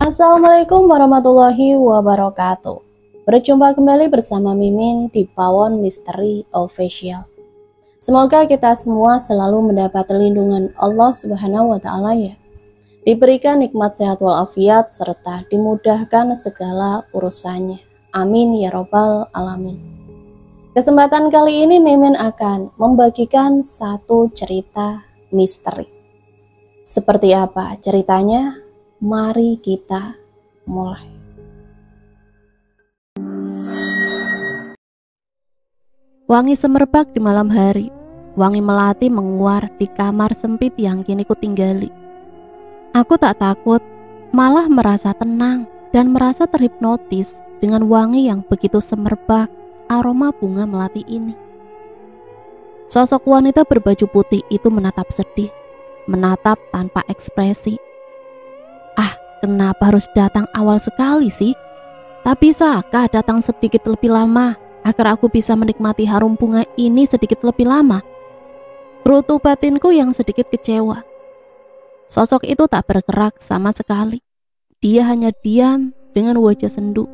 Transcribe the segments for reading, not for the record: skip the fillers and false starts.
Assalamualaikum warahmatullahi wabarakatuh. Berjumpa kembali bersama Mimin di Pawon Misteri Official. Semoga kita semua selalu mendapat lindungan Allah Subhanahu wa Ta'ala ya. Diberikan nikmat sehat walafiat serta dimudahkan segala urusannya. Amin ya robbal alamin. Kesempatan kali ini Mimin akan membagikan satu cerita misteri. Seperti apa ceritanya? Mari kita mulai. Wangi semerbak di malam hari, wangi melati menguar di kamar sempit yang kini kutinggali. Aku tak takut, malah merasa tenang dan merasa terhipnotis dengan wangi yang begitu semerbak, aroma bunga melati ini. Sosok wanita berbaju putih itu menatap sedih, menatap tanpa ekspresi. Kenapa harus datang awal sekali sih? Tak bisakah datang sedikit lebih lama agar aku bisa menikmati harum bunga ini sedikit lebih lama? Gerutu batinku yang sedikit kecewa. Sosok itu tak bergerak sama sekali. Dia hanya diam dengan wajah sendu,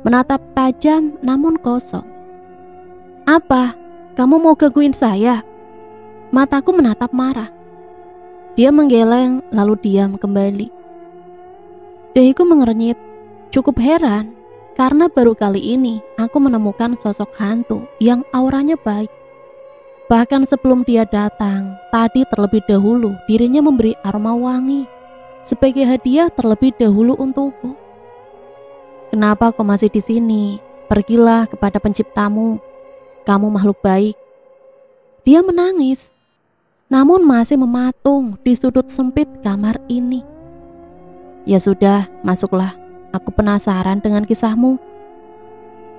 menatap tajam namun kosong. Apa? Kamu mau gangguin saya? Mataku menatap marah. Dia menggeleng lalu diam kembali. Dahiku mengernyit, cukup heran karena baru kali ini aku menemukan sosok hantu yang auranya baik. Bahkan sebelum dia datang, tadi terlebih dahulu dirinya memberi aroma wangi sebagai hadiah terlebih dahulu untukku. Kenapa kau masih di sini? Pergilah kepada penciptamu. Kamu makhluk baik. Dia menangis, namun masih mematung di sudut sempit kamar ini. Ya sudah, masuklah. Aku penasaran dengan kisahmu.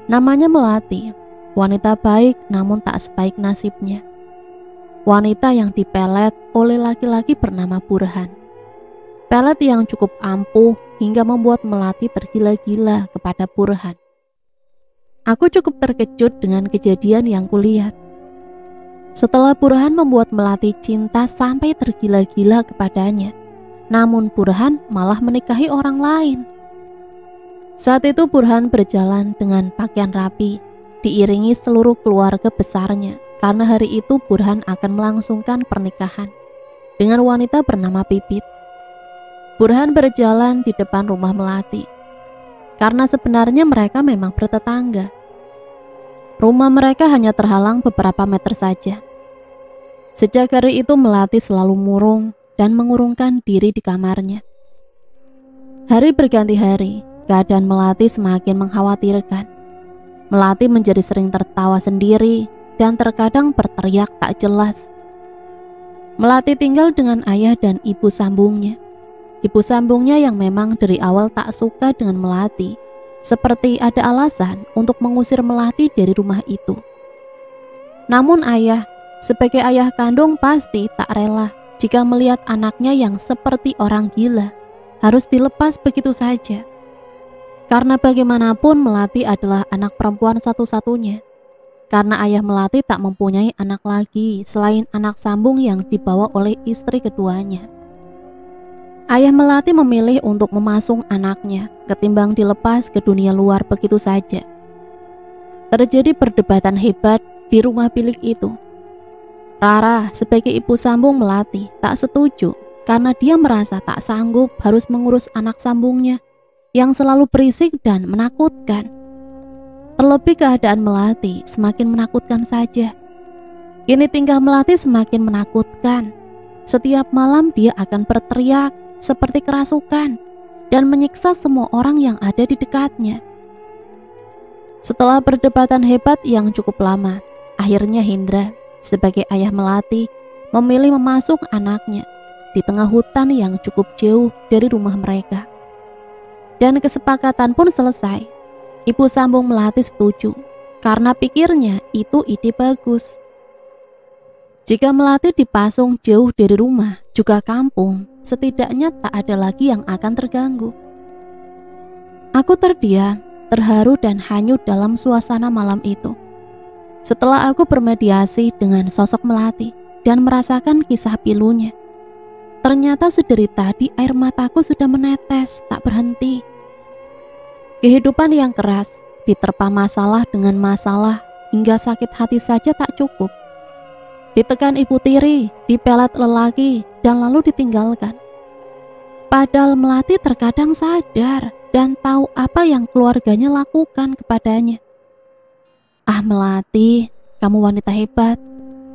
Namanya Melati, wanita baik namun tak sebaik nasibnya. Wanita yang dipelet oleh laki-laki bernama Burhan. Pelet yang cukup ampuh hingga membuat Melati tergila-gila kepada Burhan. Aku cukup terkejut dengan kejadian yang kulihat. Setelah Burhan membuat Melati cinta sampai tergila-gila kepadanya, namun Burhan malah menikahi orang lain. Saat itu Burhan berjalan dengan pakaian rapi, diiringi seluruh keluarga besarnya, karena hari itu Burhan akan melangsungkan pernikahan dengan wanita bernama Pipit. Burhan berjalan di depan rumah Melati, karena sebenarnya mereka memang bertetangga. Rumah mereka hanya terhalang beberapa meter saja. Sejak hari itu Melati selalu murung dan mengurungkan diri di kamarnya. Hari berganti hari, keadaan Melati semakin mengkhawatirkan. Melati menjadi sering tertawa sendiri dan terkadang berteriak tak jelas. Melati tinggal dengan ayah dan ibu sambungnya. Ibu sambungnya yang memang dari awal tak suka dengan Melati, seperti ada alasan untuk mengusir Melati dari rumah itu. Namun ayah, sebagai ayah kandung pasti tak rela jika melihat anaknya yang seperti orang gila harus dilepas begitu saja. Karena bagaimanapun Melati adalah anak perempuan satu-satunya. Karena ayah Melati tak mempunyai anak lagi selain anak sambung yang dibawa oleh istri keduanya. Ayah Melati memilih untuk memasung anaknya ketimbang dilepas ke dunia luar begitu saja. Terjadi perdebatan hebat di rumah bilik itu. Rara sebagai ibu sambung Melati tak setuju karena dia merasa tak sanggup harus mengurus anak sambungnya yang selalu berisik dan menakutkan. Terlebih keadaan Melati semakin menakutkan saja. Kini tingkah Melati semakin menakutkan. Setiap malam dia akan berteriak seperti kerasukan dan menyiksa semua orang yang ada di dekatnya. Setelah perdebatan hebat yang cukup lama, akhirnya Hendra sebagai ayah Melati memilih memasuk anaknya di tengah hutan yang cukup jauh dari rumah mereka. Dan kesepakatan pun selesai. Ibu sambung Melati setuju karena pikirnya itu ide bagus. Jika Melati dipasung jauh dari rumah juga kampung, setidaknya tak ada lagi yang akan terganggu. Aku terdiam, terharu dan hanyut dalam suasana malam itu. Setelah aku bermediasi dengan sosok Melati dan merasakan kisah pilunya, Ternyata sedari tadi air mataku sudah menetes tak berhenti. Kehidupan yang keras, diterpa masalah dengan masalah, hingga sakit hati saja tak cukup. Ditekan ibu tiri, dipelet lelaki, dan lalu ditinggalkan. Padahal Melati terkadang sadar dan tahu apa yang keluarganya lakukan kepadanya. Ah Melati, kamu wanita hebat.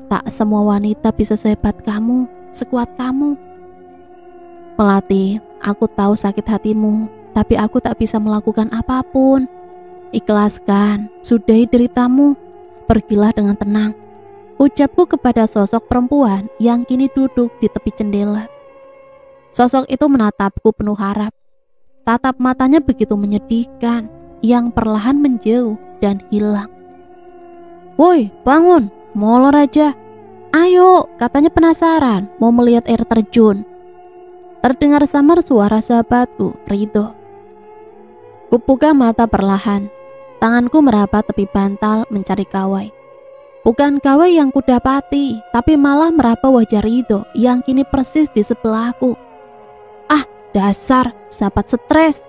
Tak semua wanita bisa sehebat kamu, sekuat kamu. Melati, aku tahu sakit hatimu, tapi aku tak bisa melakukan apapun. Ikhlaskan, sudahi deritamu, pergilah dengan tenang. Ucapku kepada sosok perempuan yang kini duduk di tepi jendela. Sosok itu menatapku penuh harap. Tatap matanya begitu menyedihkan, yang perlahan menjauh dan hilang. Woi, bangun, molor aja. Ayo, katanya penasaran, mau melihat air terjun. Terdengar samar suara sahabatku, Ridho. Kubuka mata perlahan. Tanganku merapat tepi bantal mencari kawai. Bukan kawai yang kudapati, tapi malah meraba wajah Ridho yang kini persis di sebelahku. Ah, dasar, sahabat stres.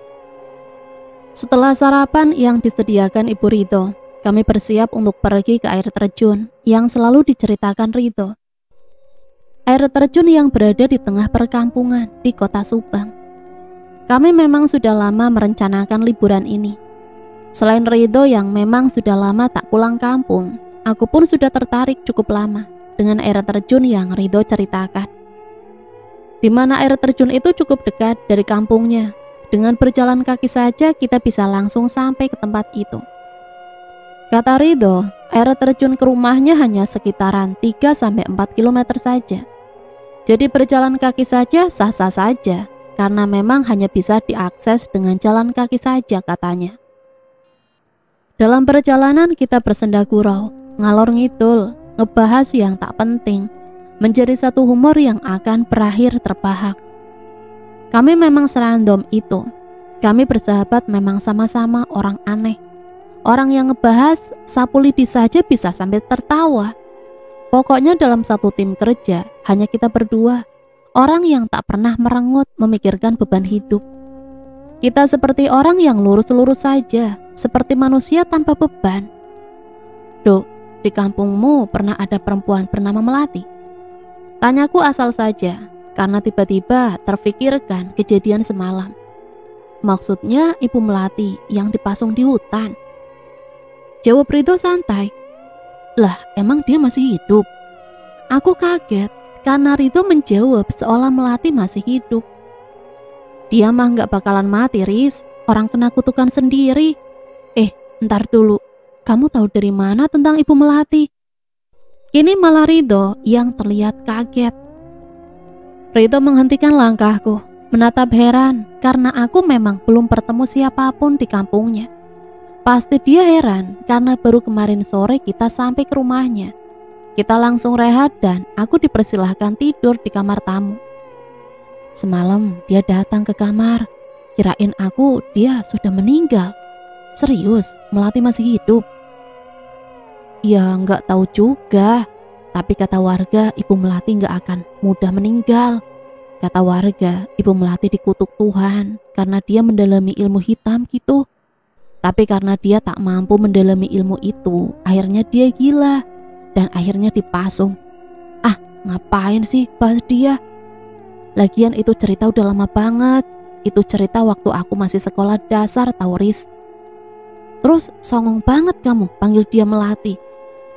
Setelah sarapan yang disediakan Ibu Ridho, kami bersiap untuk pergi ke air terjun yang selalu diceritakan Ridho. Air terjun yang berada di tengah perkampungan di kota Subang. Kami memang sudah lama merencanakan liburan ini. Selain Ridho yang memang sudah lama tak pulang kampung, aku pun sudah tertarik cukup lama dengan air terjun yang Ridho ceritakan. Di mana air terjun itu cukup dekat dari kampungnya. Dengan berjalan kaki saja kita bisa langsung sampai ke tempat itu. Kata Ridho, air terjun ke rumahnya hanya sekitaran 3-4 km saja. Jadi berjalan kaki saja sah-sah saja, karena memang hanya bisa diakses dengan jalan kaki saja katanya. Dalam perjalanan kita bersenda gurau, ngalor ngidul, ngebahas yang tak penting, menjadi satu humor yang akan berakhir terbahak. Kami memang serandom itu. Kami bersahabat memang sama-sama orang aneh. Orang yang ngebahas sapu lidi saja bisa sampai tertawa. Pokoknya dalam satu tim kerja hanya kita berdua, orang yang tak pernah merengut memikirkan beban hidup. Kita seperti orang yang lurus-lurus saja, seperti manusia tanpa beban. Dok, di kampungmu pernah ada perempuan bernama Melati? Tanyaku asal saja, karena tiba-tiba terfikirkan kejadian semalam. Maksudnya Ibu Melati yang dipasung di hutan. Jawab Ridho santai. Lah, emang dia masih hidup? Aku kaget karena Ridho menjawab seolah Melati masih hidup. Dia mah gak bakalan mati, Riz. Orang kena kutukan sendiri. Ntar dulu. Kamu tahu dari mana tentang Ibu Melati? Kini malah Ridho yang terlihat kaget. Ridho menghentikan langkahku, menatap heran karena aku memang belum bertemu siapapun di kampungnya. Pasti dia heran karena baru kemarin sore kita sampai ke rumahnya. Kita langsung rehat dan aku dipersilahkan tidur di kamar tamu. Semalam dia datang ke kamar, kirain aku dia sudah meninggal. Serius, Melati masih hidup? Ya nggak tahu juga, tapi kata warga Ibu Melati nggak akan mudah meninggal. Kata warga Ibu Melati dikutuk Tuhan karena dia mendalami ilmu hitam gitu. Tapi karena dia tak mampu mendalami ilmu itu, akhirnya dia gila dan akhirnya dipasung. Ah, ngapain sih bahas dia? Lagian itu cerita udah lama banget. Itu cerita waktu aku masih sekolah dasar tau, Riz. Terus songong banget kamu panggil dia Melati.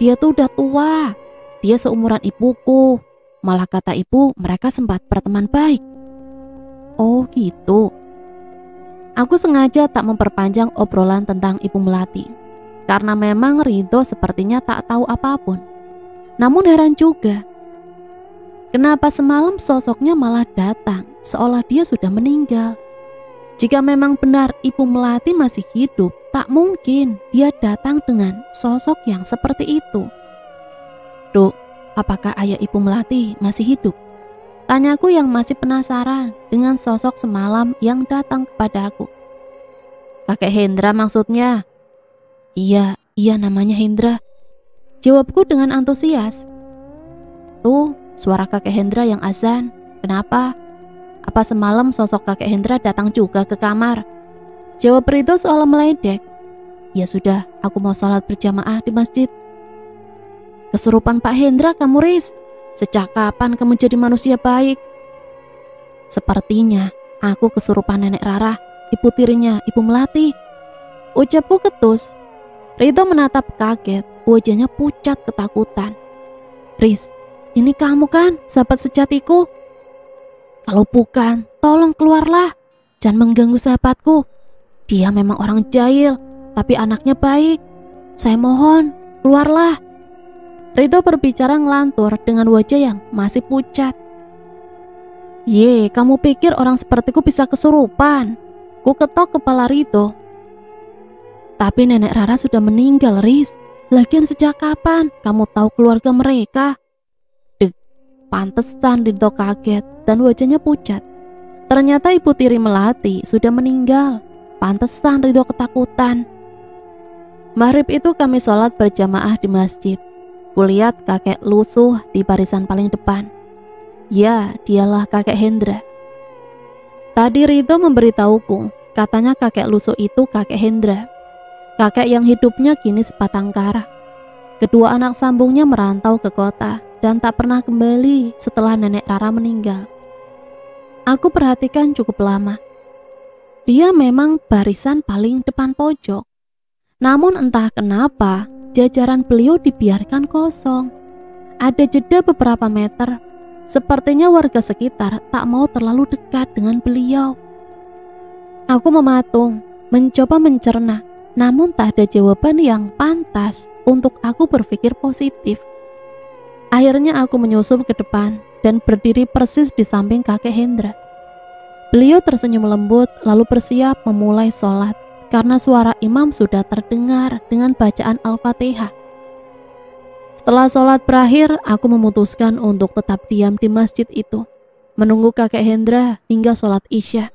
Dia tuh udah tua. Dia seumuran ibuku. Malah kata ibu mereka sempat berteman baik. Oh gitu. Aku sengaja tak memperpanjang obrolan tentang Ibu Melati, karena memang Ridho sepertinya tak tahu apapun. Namun heran juga, kenapa semalam sosoknya malah datang seolah dia sudah meninggal. Jika memang benar Ibu Melati masih hidup, tak mungkin dia datang dengan sosok yang seperti itu. Duk, apakah ayah Ibu Melati masih hidup? Tanyaku yang masih penasaran dengan sosok semalam yang datang kepadaku. Kakek Hendra maksudnya? Iya namanya Hendra. Jawabku dengan antusias. Tuh, suara kakek Hendra yang azan. Kenapa? Apa semalam sosok kakek Hendra datang juga ke kamar? Jawab Ridho seolah meledek. Ya sudah, aku mau sholat berjamaah di masjid. Kesurupan Pak Hendra kamu, Riz. Sejak kapan kamu jadi manusia baik? Sepertinya aku kesurupan Nenek Rarah, ibu tirinya Ibu Melati. Ucapku ketus. Ridho menatap kaget, wajahnya pucat ketakutan. Riz, ini kamu kan sahabat sejatiku? Kalau bukan, tolong keluarlah. Jangan mengganggu sahabatku. Dia memang orang jahil, tapi anaknya baik. Saya mohon, keluarlah. Ridho berbicara ngelantur dengan wajah yang masih pucat. Ye, kamu pikir orang sepertiku bisa kesurupan? Ku ketok kepala Ridho. Tapi Nenek Rara sudah meninggal, Riz. Lagian sejak kapan kamu tahu keluarga mereka? Dek, pantesan Ridho kaget dan wajahnya pucat. Ternyata ibu tiri Melati sudah meninggal. Pantesan Ridho ketakutan. Maghrib itu kami sholat berjamaah di masjid. Kulihat kakek lusuh di barisan paling depan. Ya, dialah kakek Hendra. Tadi Ridho memberitahuku, katanya kakek lusuh itu kakek Hendra. Kakek yang hidupnya kini sebatang kara. Kedua anak sambungnya merantau ke kota dan tak pernah kembali setelah Nenek Rara meninggal. Aku perhatikan cukup lama. Dia memang barisan paling depan pojok. Namun entah kenapa jajaran beliau dibiarkan kosong. Ada jeda beberapa meter. Sepertinya warga sekitar tak mau terlalu dekat dengan beliau. Aku mematung, mencoba mencerna, namun tak ada jawaban yang pantas untuk aku berpikir positif. Akhirnya aku menyusup ke depan dan berdiri persis di samping kakek Hendra. Beliau tersenyum lembut lalu bersiap memulai sholat karena suara imam sudah terdengar dengan bacaan Al-Fatihah. Setelah sholat berakhir, aku memutuskan untuk tetap diam di masjid itu, menunggu kakek Hendra hingga sholat Isya.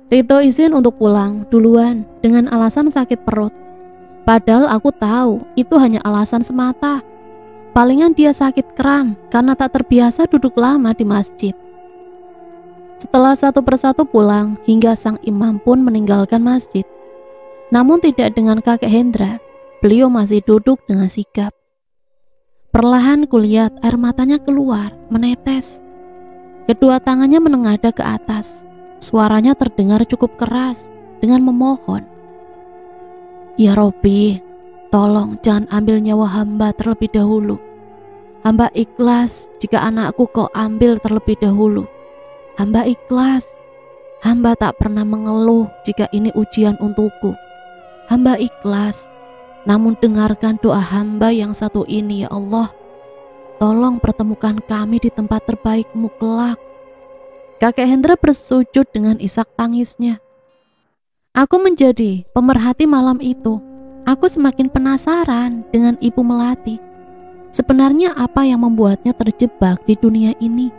Ridho izin untuk pulang duluan dengan alasan sakit perut. Padahal aku tahu itu hanya alasan semata. Palingan dia sakit kram karena tak terbiasa duduk lama di masjid. Setelah satu persatu pulang hingga sang imam pun meninggalkan masjid. Namun tidak dengan kakek Hendra, beliau masih duduk dengan sigap. Perlahan kulihat air matanya keluar, menetes. Kedua tangannya menengadah ke atas. Suaranya terdengar cukup keras dengan memohon. Ya Robbi, tolong jangan ambil nyawa hamba terlebih dahulu. Hamba ikhlas jika anakku kau ambil terlebih dahulu. Hamba ikhlas. Hamba tak pernah mengeluh jika ini ujian untukku. Hamba ikhlas. Namun dengarkan doa hamba yang satu ini ya Allah. Tolong pertemukan kami di tempat terbaik-Mu kelak. Kakek Hendra bersujud dengan isak tangisnya. Aku menjadi pemerhati malam itu. Aku semakin penasaran dengan Ibu Melati. Sebenarnya apa yang membuatnya terjebak di dunia ini?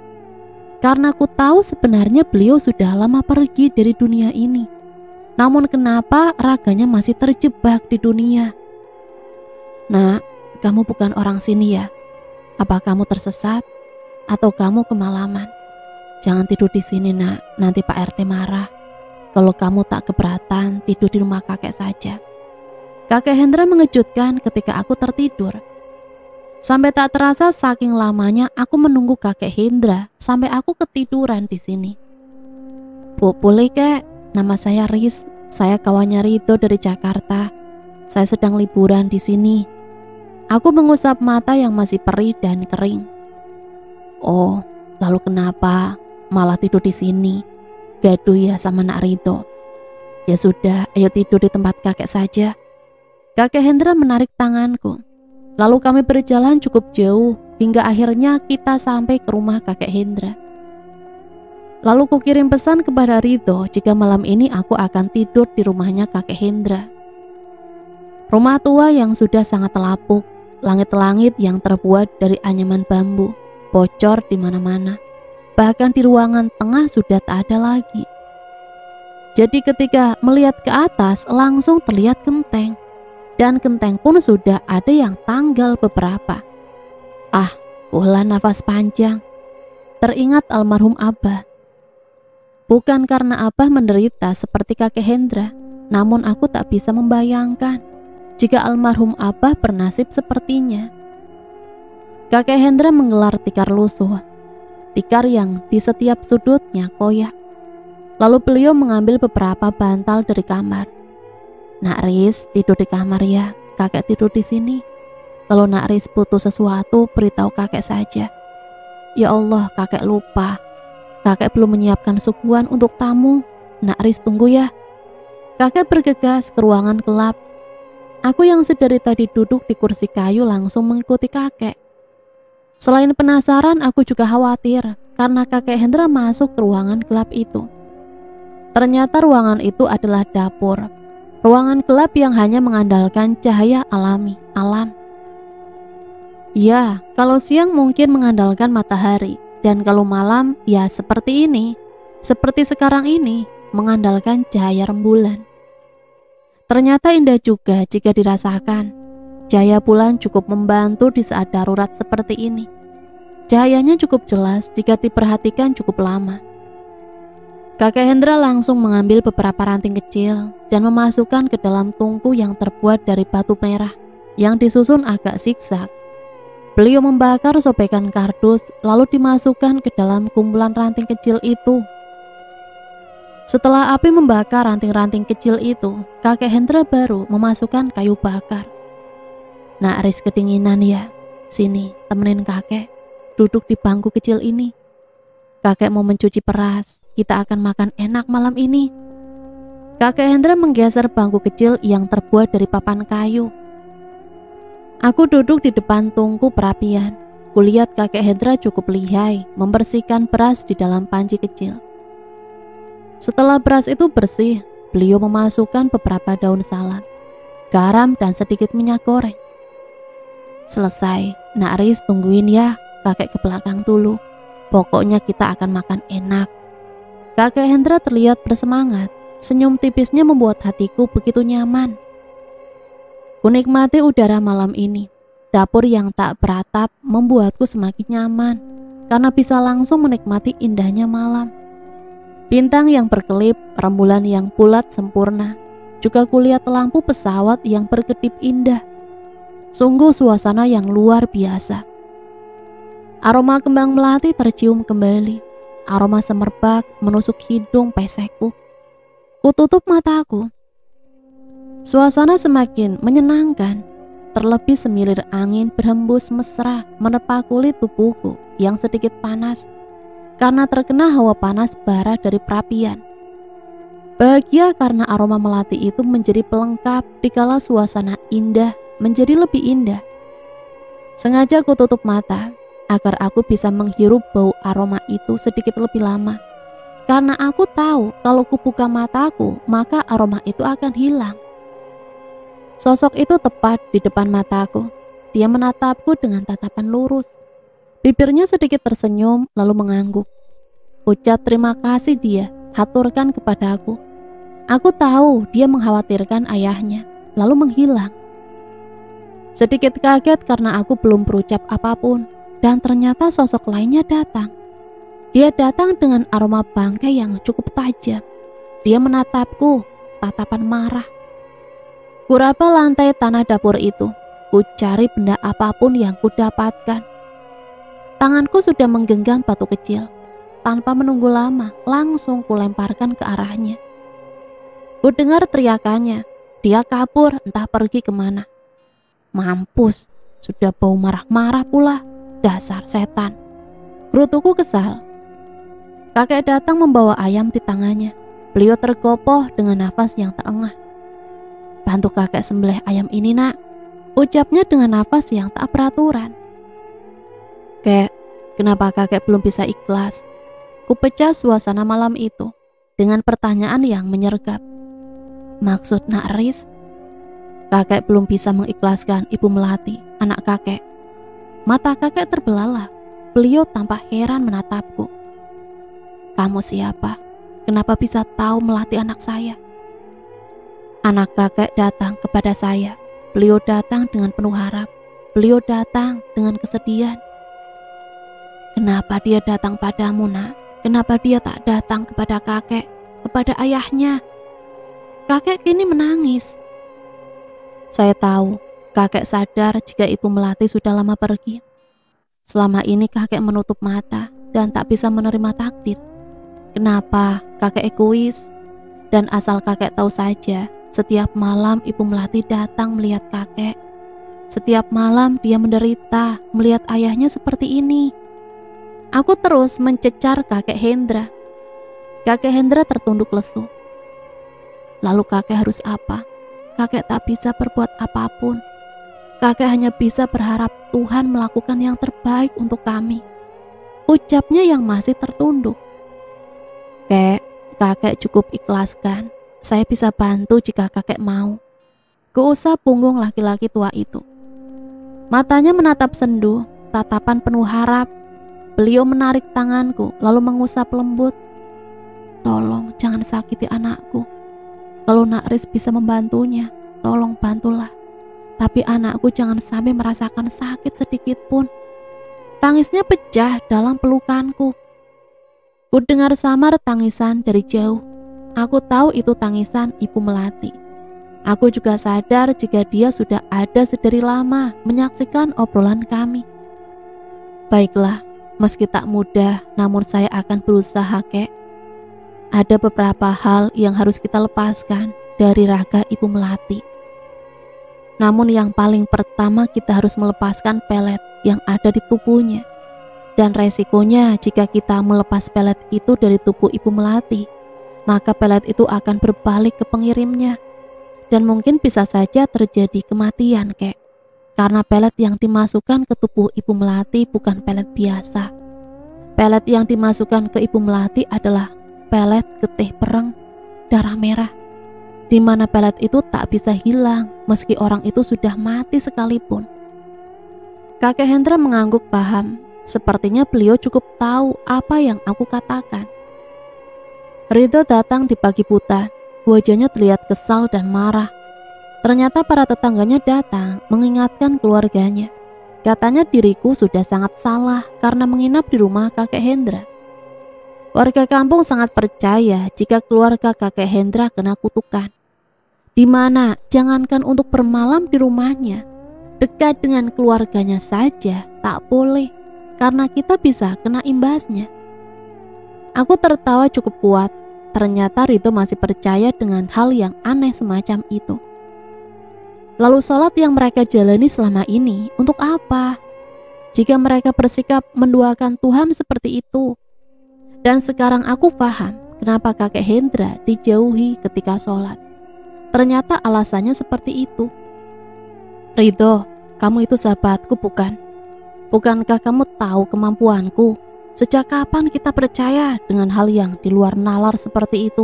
Karena aku tahu sebenarnya beliau sudah lama pergi dari dunia ini. Namun kenapa raganya masih terjebak di dunia? Nak, kamu bukan orang sini ya? Apa kamu tersesat? Atau kamu kemalaman? Jangan tidur di sini nak, nanti Pak RT marah. Kalau kamu tak keberatan, tidur di rumah kakek saja. Kakek Hendra mengejutkan ketika aku tertidur. Sampai tak terasa saking lamanya aku menunggu kakek Hendra sampai aku ketiduran di sini. Bu, boleh kek? Nama saya Riz. Saya kawannya Ridho dari Jakarta. Saya sedang liburan di sini. Aku mengusap mata yang masih perih dan kering. Oh, lalu kenapa malah tidur di sini? Gaduh ya sama nak Ridho. Ya sudah, ayo tidur di tempat kakek saja. Kakek Hendra menarik tanganku. Lalu kami berjalan cukup jauh hingga akhirnya kita sampai ke rumah kakek Hendra. Lalu kukirim pesan kepada Ridho jika malam ini aku akan tidur di rumahnya kakek Hendra. Rumah tua yang sudah sangat lapuk, langit-langit yang terbuat dari anyaman bambu, bocor di mana-mana. Bahkan di ruangan tengah sudah tak ada lagi. Jadi ketika melihat ke atas langsung terlihat genteng. Dan genteng pun sudah ada yang tanggal beberapa. Kuhela nafas panjang. teringat almarhum Abah. Bukan karena Abah menderita seperti kakek Hendra, namun aku tak bisa membayangkan jika almarhum Abah bernasib sepertinya. Kakek Hendra menggelar tikar lusuh, tikar yang di setiap sudutnya koyak. Lalu beliau mengambil beberapa bantal dari kamar. "Nak Riz, tidur di kamar ya, kakek tidur di sini. Kalau Nak Riz butuh sesuatu, beritahu kakek saja." "Ya Allah, kakek lupa. Kakek belum menyiapkan suguhan untuk tamu. Nak Riz tunggu ya." Kakek bergegas ke ruangan gelap. Aku yang sedari tadi duduk di kursi kayu langsung mengikuti kakek. Selain penasaran, aku juga khawatir karena kakek Hendra masuk ke ruangan gelap itu. Ternyata ruangan itu adalah dapur. Ruangan gelap yang hanya mengandalkan cahaya alami, alam. Ya, kalau siang mungkin mengandalkan matahari, dan kalau malam ya seperti ini, seperti sekarang ini, mengandalkan cahaya rembulan. Ternyata indah juga jika dirasakan. Cahaya bulan cukup membantu di saat darurat seperti ini. Cahayanya cukup jelas jika diperhatikan cukup lama. Kakek Hendra langsung mengambil beberapa ranting kecil dan memasukkan ke dalam tungku yang terbuat dari batu merah yang disusun agak zigzag. Beliau membakar sobekan kardus lalu dimasukkan ke dalam kumpulan ranting kecil itu. Setelah api membakar ranting-ranting kecil itu, kakek Hendra baru memasukkan kayu bakar. "Nak Riz kedinginan ya? Sini, temenin kakek. Duduk di bangku kecil ini. Kakek mau mencuci peras, kita akan makan enak malam ini." Kakek Hendra menggeser bangku kecil yang terbuat dari papan kayu. Aku duduk di depan tungku perapian. Kulihat kakek Hendra cukup lihai membersihkan beras di dalam panci kecil. Setelah beras itu bersih, beliau memasukkan beberapa daun salam, garam dan sedikit minyak goreng. "Selesai, Nak Riz tungguin ya, kakek ke belakang dulu. Pokoknya kita akan makan enak." Kakek Hendra terlihat bersemangat. Senyum tipisnya membuat hatiku begitu nyaman. Kunikmati udara malam ini. Dapur yang tak beratap membuatku semakin nyaman karena bisa langsung menikmati indahnya malam. Bintang yang berkelip, rembulan yang bulat sempurna. Juga kulihat lampu pesawat yang berkedip indah. Sungguh suasana yang luar biasa. Aroma kembang melati tercium kembali. Aroma semerbak menusuk hidung pesekku. Kututup mataku. Suasana semakin menyenangkan. Terlebih semilir angin berhembus mesra menerpa kulit tubuhku yang sedikit panas karena terkena hawa panas bara dari perapian. Bahagia karena aroma melati itu menjadi pelengkap dikala suasana indah menjadi lebih indah. Sengaja kututup mata agar aku bisa menghirup bau aroma itu sedikit lebih lama. Karena aku tahu kalau kubuka mataku maka aroma itu akan hilang. Sosok itu tepat di depan mataku. Dia menatapku dengan tatapan lurus. Bibirnya sedikit tersenyum lalu mengangguk. Ucap terima kasih dia haturkan kepada aku. Aku tahu dia mengkhawatirkan ayahnya lalu menghilang. Sedikit kaget karena aku belum berucap apapun dan ternyata sosok lainnya datang. Dia datang dengan aroma bangkai yang cukup tajam. Dia menatapku, tatapan marah. Kuraba lantai tanah dapur itu. Ku cari benda apapun yang kudapatkan. Tanganku sudah menggenggam batu kecil. Tanpa menunggu lama, langsung kulemparkan ke arahnya. Ku dengar teriakannya. Dia kabur entah pergi kemana. Mampus, sudah bau marah-marah pula. Dasar setan. Gerutuku kesal. Kakek datang membawa ayam di tangannya. Beliau tergopoh dengan nafas yang terengah. Bantu kakek sembelih ayam ini nak, ucapnya dengan nafas yang tak beraturan. Kek, kenapa kakek belum bisa ikhlas? Kupecah suasana malam itu dengan pertanyaan yang menyergap. Maksud Nak Riz? Kakek belum bisa mengikhlaskan Ibu Melati, anak kakek. Mata kakek terbelalak. Beliau tampak heran menatapku. Kamu siapa? Kenapa bisa tahu Melati anak saya? Anak kakek datang kepada saya. Beliau datang dengan penuh harap. Beliau datang dengan kesedihan. Kenapa dia datang padamu, nak? Kenapa dia tak datang kepada kakek, kepada ayahnya? Kakek kini menangis. Saya tahu, kakek sadar jika Ibu Melati sudah lama pergi. Selama ini kakek menutup mata dan tak bisa menerima takdir. Kenapa kakek egois? Dan asal kakek tahu saja, setiap malam Ibu Melati datang melihat kakek. Setiap malam dia menderita melihat ayahnya seperti ini. Aku terus mencecar kakek Hendra. Kakek Hendra tertunduk lesu. Lalu kakek harus apa? Kakek tak bisa berbuat apapun. Kakek hanya bisa berharap Tuhan melakukan yang terbaik untuk kami. Ucapnya yang masih tertunduk. Kakek cukup ikhlaskan. Saya bisa bantu jika kakek mau. Keusah punggung laki-laki tua itu. Matanya menatap sendu, tatapan penuh harap. Beliau menarik tanganku, lalu mengusap lembut. Tolong jangan sakiti anakku. Kalau Nak Riz bisa membantunya, tolong bantulah. Tapi anakku jangan sampai merasakan sakit sedikit pun. Tangisnya pecah dalam pelukanku. Ku dengar samar tangisan dari jauh. Aku tahu itu tangisan Ibu Melati. Aku juga sadar jika dia sudah ada sedari lama menyaksikan obrolan kami. Baiklah, meski tak mudah, namun saya akan berusaha, Kek. Ada beberapa hal yang harus kita lepaskan dari raga Ibu Melati. Namun yang paling pertama kita harus melepaskan pelet yang ada di tubuhnya. Dan resikonya jika kita melepas pelet itu dari tubuh Ibu Melati, maka pelet itu akan berbalik ke pengirimnya. Dan mungkin bisa saja terjadi kematian, Kek. Karena pelet yang dimasukkan ke tubuh Ibu Melati bukan pelet biasa. Pelet yang dimasukkan ke Ibu Melati adalah pelet getih pereng, darah merah, di mana pelet itu tak bisa hilang meski orang itu sudah mati sekalipun. Kakek Hendra mengangguk paham. Sepertinya beliau cukup tahu apa yang aku katakan. Ridho datang di pagi buta. Wajahnya terlihat kesal dan marah. Ternyata para tetangganya datang mengingatkan keluarganya. Katanya diriku sudah sangat salah karena menginap di rumah kakek Hendra. Warga kampung sangat percaya jika keluarga kakek Hendra kena kutukan. Di mana jangankan untuk bermalam di rumahnya, dekat dengan keluarganya saja tak boleh, karena kita bisa kena imbasnya. Aku tertawa cukup kuat. Ternyata Ridho masih percaya dengan hal yang aneh semacam itu. Lalu sholat yang mereka jalani selama ini untuk apa? Jika mereka bersikap menduakan Tuhan seperti itu. Dan sekarang aku paham kenapa kakek Hendra dijauhi ketika sholat. Ternyata alasannya seperti itu. Ridho, kamu itu sahabatku bukan? Bukankah kamu tahu kemampuanku? Sejak kapan kita percaya dengan hal yang di luar nalar seperti itu?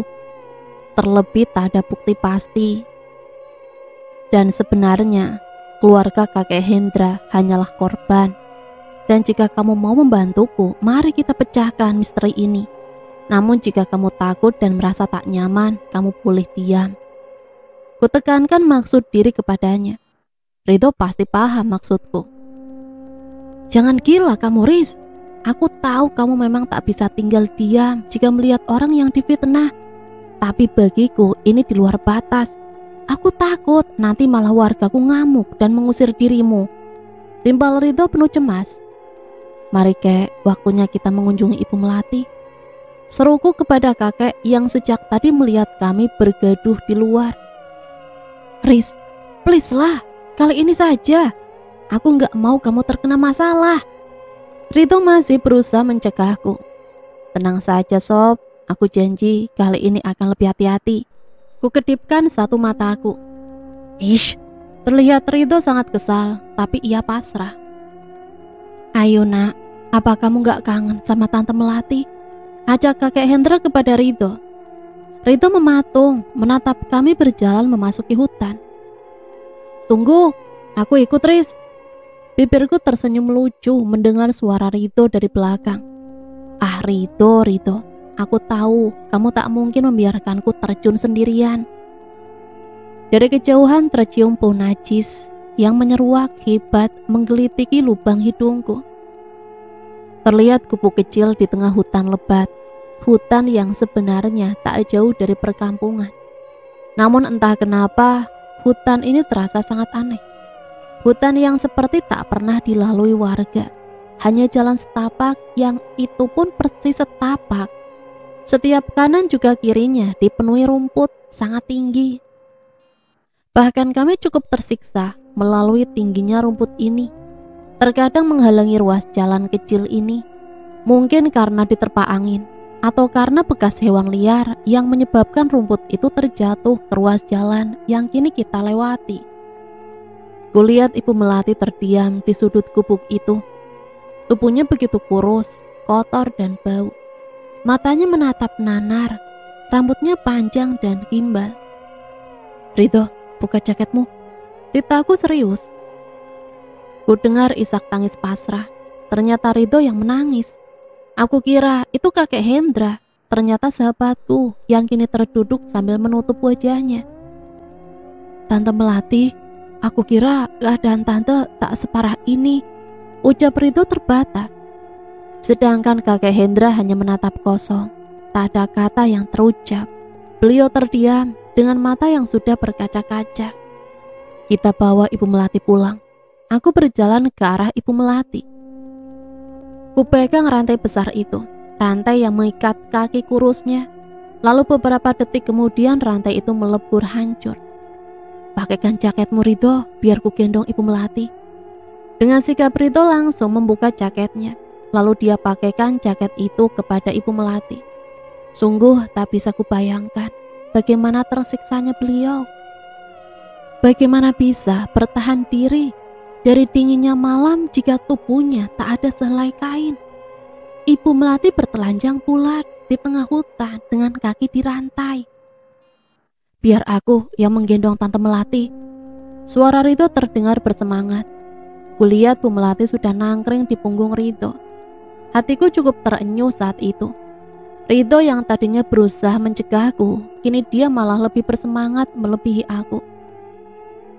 Terlebih tak ada bukti pasti. Dan sebenarnya keluarga kakek Hendra hanyalah korban. Dan jika kamu mau membantuku, mari kita pecahkan misteri ini. Namun jika kamu takut dan merasa tak nyaman, kamu boleh diam. Kutekankan maksud diri kepadanya. Ridho pasti paham maksudku. Jangan gila kamu, Riz. Aku tahu kamu memang tak bisa tinggal diam jika melihat orang yang difitnah. Tapi bagiku ini di luar batas. Aku takut nanti malah wargaku ngamuk dan mengusir dirimu. Timbal Ridho penuh cemas. Mari Kek, waktunya kita mengunjungi Ibu Melati. Seruku kepada kakek yang sejak tadi melihat kami bergaduh di luar. Riz, please lah, kali ini saja. Aku gak mau kamu terkena masalah. Ridho masih berusaha mencegahku. Tenang saja sob, aku janji kali ini akan lebih hati-hati. Ku kedipkan satu mataku. Ish, terlihat Ridho sangat kesal, tapi ia pasrah. Ayo nak, apa kamu gak kangen sama Tante Melati? Ajak kakek Hendra kepada Ridho. Ridho mematung, menatap kami berjalan memasuki hutan. Tunggu, aku ikut Riz. Bibirku tersenyum lucu mendengar suara Ridho dari belakang. Ah Ridho, aku tahu kamu tak mungkin membiarkanku terjun sendirian. Dari kejauhan tercium bau najis yang menyeruak hebat menggelitiki lubang hidungku. Terlihat kubu kecil di tengah hutan lebat, hutan yang sebenarnya tak jauh dari perkampungan. Namun entah kenapa, hutan ini terasa sangat aneh. Hutan yang seperti tak pernah dilalui warga, hanya jalan setapak yang itu pun persis setapak. Setiap kanan juga kirinya dipenuhi rumput sangat tinggi. Bahkan kami cukup tersiksa melalui tingginya rumput ini. Terkadang menghalangi ruas jalan kecil ini, mungkin karena diterpa angin atau karena bekas hewan liar yang menyebabkan rumput itu terjatuh ke ruas jalan yang kini kita lewati. Kulihat Ibu Melati terdiam di sudut gubuk itu. Tubuhnya begitu kurus, kotor dan bau. Matanya menatap nanar, rambutnya panjang dan gimbal. "Ridho, buka jaketmu." Titaku serius. Ku dengar isak tangis pasrah. Ternyata Ridho yang menangis. Aku kira itu kakek Hendra. Ternyata sahabatku yang kini terduduk sambil menutup wajahnya. "Tante Melati, aku kira keadaan tante tak separah ini," ucap Ridho terbata. Sedangkan kakek Hendra hanya menatap kosong. Tak ada kata yang terucap. Beliau terdiam dengan mata yang sudah berkaca-kaca. Kita bawa Ibu Melati pulang. Aku berjalan ke arah Ibu Melati. Kupegang rantai besar itu, rantai yang mengikat kaki kurusnya. Lalu beberapa detik kemudian rantai itu melebur hancur. "Pakaikan jaketmu Ridho, biar ku gendong Ibu Melati." Dengan sigap Ridho langsung membuka jaketnya. Lalu dia pakaikan jaket itu kepada Ibu Melati. Sungguh tak bisa kubayangkan bagaimana tersiksanya beliau. Bagaimana bisa bertahan diri dari dinginnya malam jika tubuhnya tak ada sehelai kain. Ibu Melati bertelanjang bulat di tengah hutan dengan kaki dirantai. "Biar aku yang menggendong Tante Melati." Suara Ridho terdengar bersemangat. Kulihat Bu Melati sudah nangkring di punggung Ridho. Hatiku cukup terenyuh saat itu. Ridho yang tadinya berusaha mencegahku, kini dia malah lebih bersemangat melebihi aku.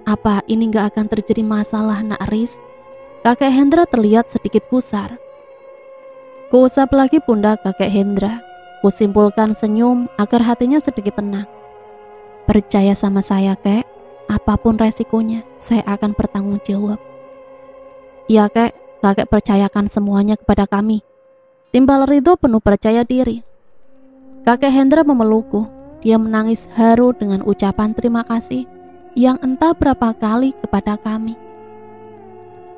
"Apa ini gak akan terjadi masalah, Nak Riz?" Kakek Hendra terlihat sedikit gusar. Kuusap lagi pundak kakek Hendra. Kusimpulkan senyum agar hatinya sedikit tenang. "Percaya sama saya, Kek. Apapun resikonya, saya akan bertanggung jawab." "Ya, Kek. Kakek percayakan semuanya kepada kami." Timbal Ridho penuh percaya diri. Kakek Hendra memelukku. Dia menangis haru dengan ucapan terima kasih yang entah berapa kali kepada kami.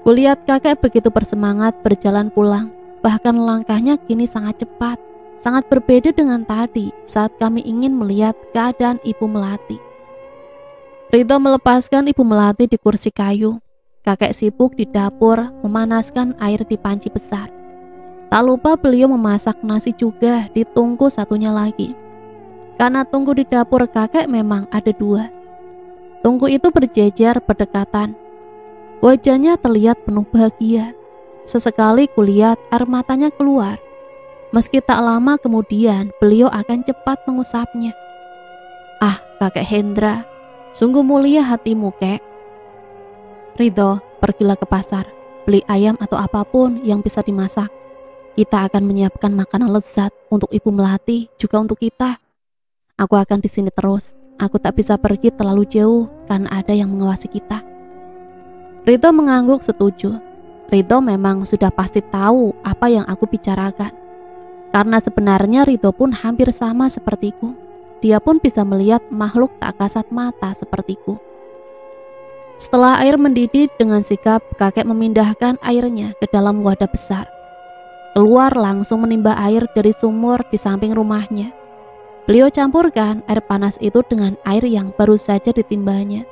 Kulihat kakek begitu bersemangat berjalan pulang. Bahkan langkahnya kini sangat cepat, sangat berbeda dengan tadi saat kami ingin melihat keadaan Ibu Melati. Ridho melepaskan Ibu Melati di kursi kayu. Kakek sibuk di dapur memanaskan air di panci besar. Tak lupa beliau memasak nasi juga di tungku satunya lagi. Karena tungku di dapur kakek memang ada dua. Tungku itu berjejer berdekatan. Wajahnya terlihat penuh bahagia. Sesekali kulihat air matanya keluar. Meski tak lama kemudian beliau akan cepat mengusapnya. "Ah, kakek Hendra, sungguh mulia hatimu, Kek." "Ridho, pergilah ke pasar, beli ayam atau apapun yang bisa dimasak. Kita akan menyiapkan makanan lezat untuk Ibu Melati, juga untuk kita. Aku akan di sini terus. Aku tak bisa pergi terlalu jauh karena ada yang mengawasi kita." Ridho mengangguk setuju. Ridho memang sudah pasti tahu apa yang aku bicarakan. Karena sebenarnya Ridho pun hampir sama sepertiku. Dia pun bisa melihat makhluk tak kasat mata sepertiku. Setelah air mendidih, dengan sikap kakek memindahkan airnya ke dalam wadah besar. Keluar langsung menimba air dari sumur di samping rumahnya. Beliau campurkan air panas itu dengan air yang baru saja ditimbanya.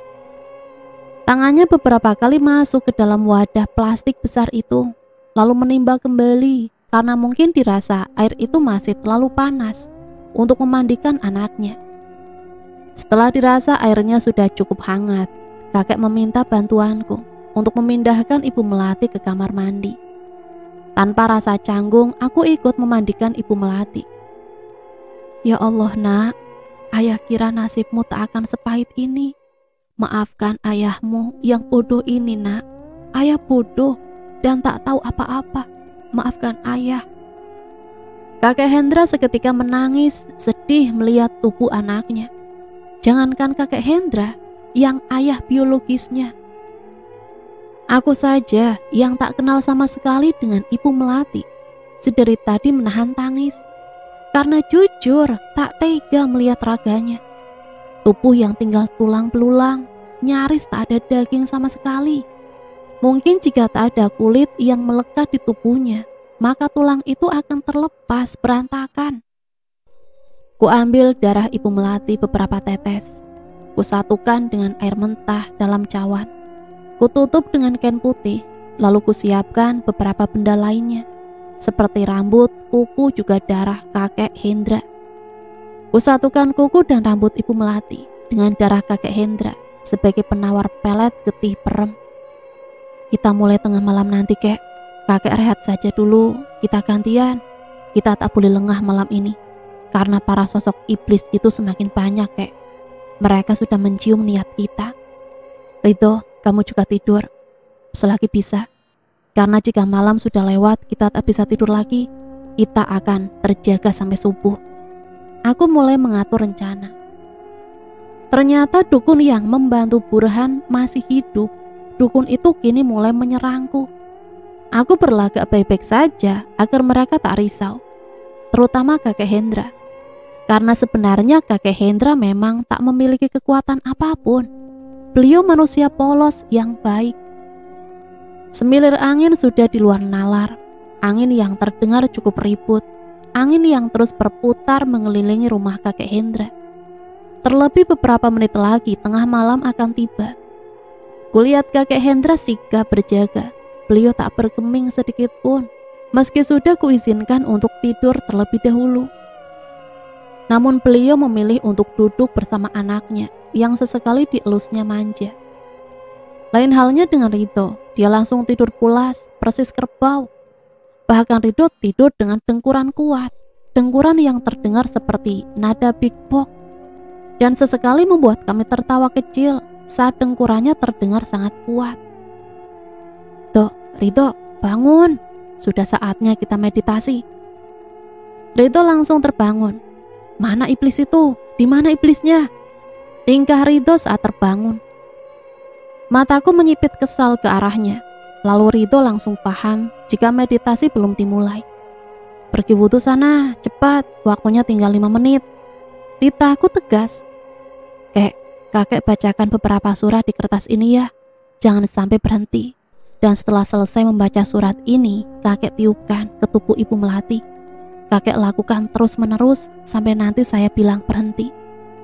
Tangannya beberapa kali masuk ke dalam wadah plastik besar itu, lalu menimba kembali karena mungkin dirasa air itu masih terlalu panas untuk memandikan anaknya. Setelah dirasa airnya sudah cukup hangat, kakek meminta bantuanku untuk memindahkan Ibu Melati ke kamar mandi. Tanpa rasa canggung, aku ikut memandikan Ibu Melati. "Ya Allah, Nak, ayah kira nasibmu tak akan sepahit ini. Maafkan ayahmu yang bodoh ini, Nak. Ayah bodoh dan tak tahu apa-apa. maafkan ayah." Kakek Hendra seketika menangis, sedih melihat tubuh anaknya. Jangankan kakek Hendra, yang ayah biologisnya. Aku saja yang tak kenal sama sekali dengan Ibu Melati, sedari tadi menahan tangis. Karena jujur tak tega melihat raganya. Tubuh yang tinggal tulang belulang, nyaris tak ada daging sama sekali. Mungkin jika tak ada kulit yang melekat di tubuhnya, maka tulang itu akan terlepas berantakan. Kuambil darah Ibu Melati beberapa tetes. Kusatukan dengan air mentah dalam cawan. Kututup dengan kain putih, lalu kusiapkan beberapa benda lainnya, seperti rambut, kuku, juga darah kakek Hendra. Kusatukan kuku dan rambut Ibu Melati dengan darah kakek Hendra sebagai penawar pelet getih perem. "Kita mulai tengah malam nanti, kek. Kakek rehat saja dulu, kita gantian. Kita tak boleh lengah malam ini, karena para sosok iblis itu semakin banyak, kek. Mereka sudah mencium niat kita. Ridho, kamu juga tidur, selagi bisa. Karena jika malam sudah lewat, kita tak bisa tidur lagi. Kita akan terjaga sampai subuh." Aku mulai mengatur rencana. Ternyata dukun yang membantu Burhan masih hidup. Dukun itu kini mulai menyerangku. Aku berlagak baik-baik saja agar mereka tak risau, terutama kakek Hendra. Karena sebenarnya kakek Hendra memang tak memiliki kekuatan apapun. Beliau manusia polos yang baik. Semilir angin sudah di luar nalar. Angin yang terdengar cukup ribut. Angin yang terus berputar mengelilingi rumah kakek Hendra. Terlebih beberapa menit lagi tengah malam akan tiba. Kulihat kakek Hendra sigap berjaga. Beliau tak bergeming sedikit pun, meski sudah kuizinkan untuk tidur terlebih dahulu. Namun beliau memilih untuk duduk bersama anaknya yang sesekali dielusnya manja. Lain halnya dengan Ridho, dia langsung tidur pulas, persis kerbau. Bahkan Ridho tidur dengan dengkuran kuat, dengkuran yang terdengar seperti nada Big Box, dan sesekali membuat kami tertawa kecil saat dengkurannya terdengar sangat kuat. "Ridho, bangun, sudah saatnya kita meditasi." Ridho langsung terbangun. "Mana iblis itu? Di mana iblisnya?" Tingkah Ridho saat terbangun. Mataku menyipit kesal ke arahnya. Lalu Ridho langsung paham jika meditasi belum dimulai. "Pergi wudhu sana, cepat, waktunya tinggal 5 menit. Titahku tegas. Kakek bacakan beberapa surat di kertas ini ya. Jangan sampai berhenti. Dan setelah selesai membaca surat ini, kakek tiupkan ke tubuh Ibu Melati. Kakek lakukan terus-menerus sampai nanti saya bilang berhenti.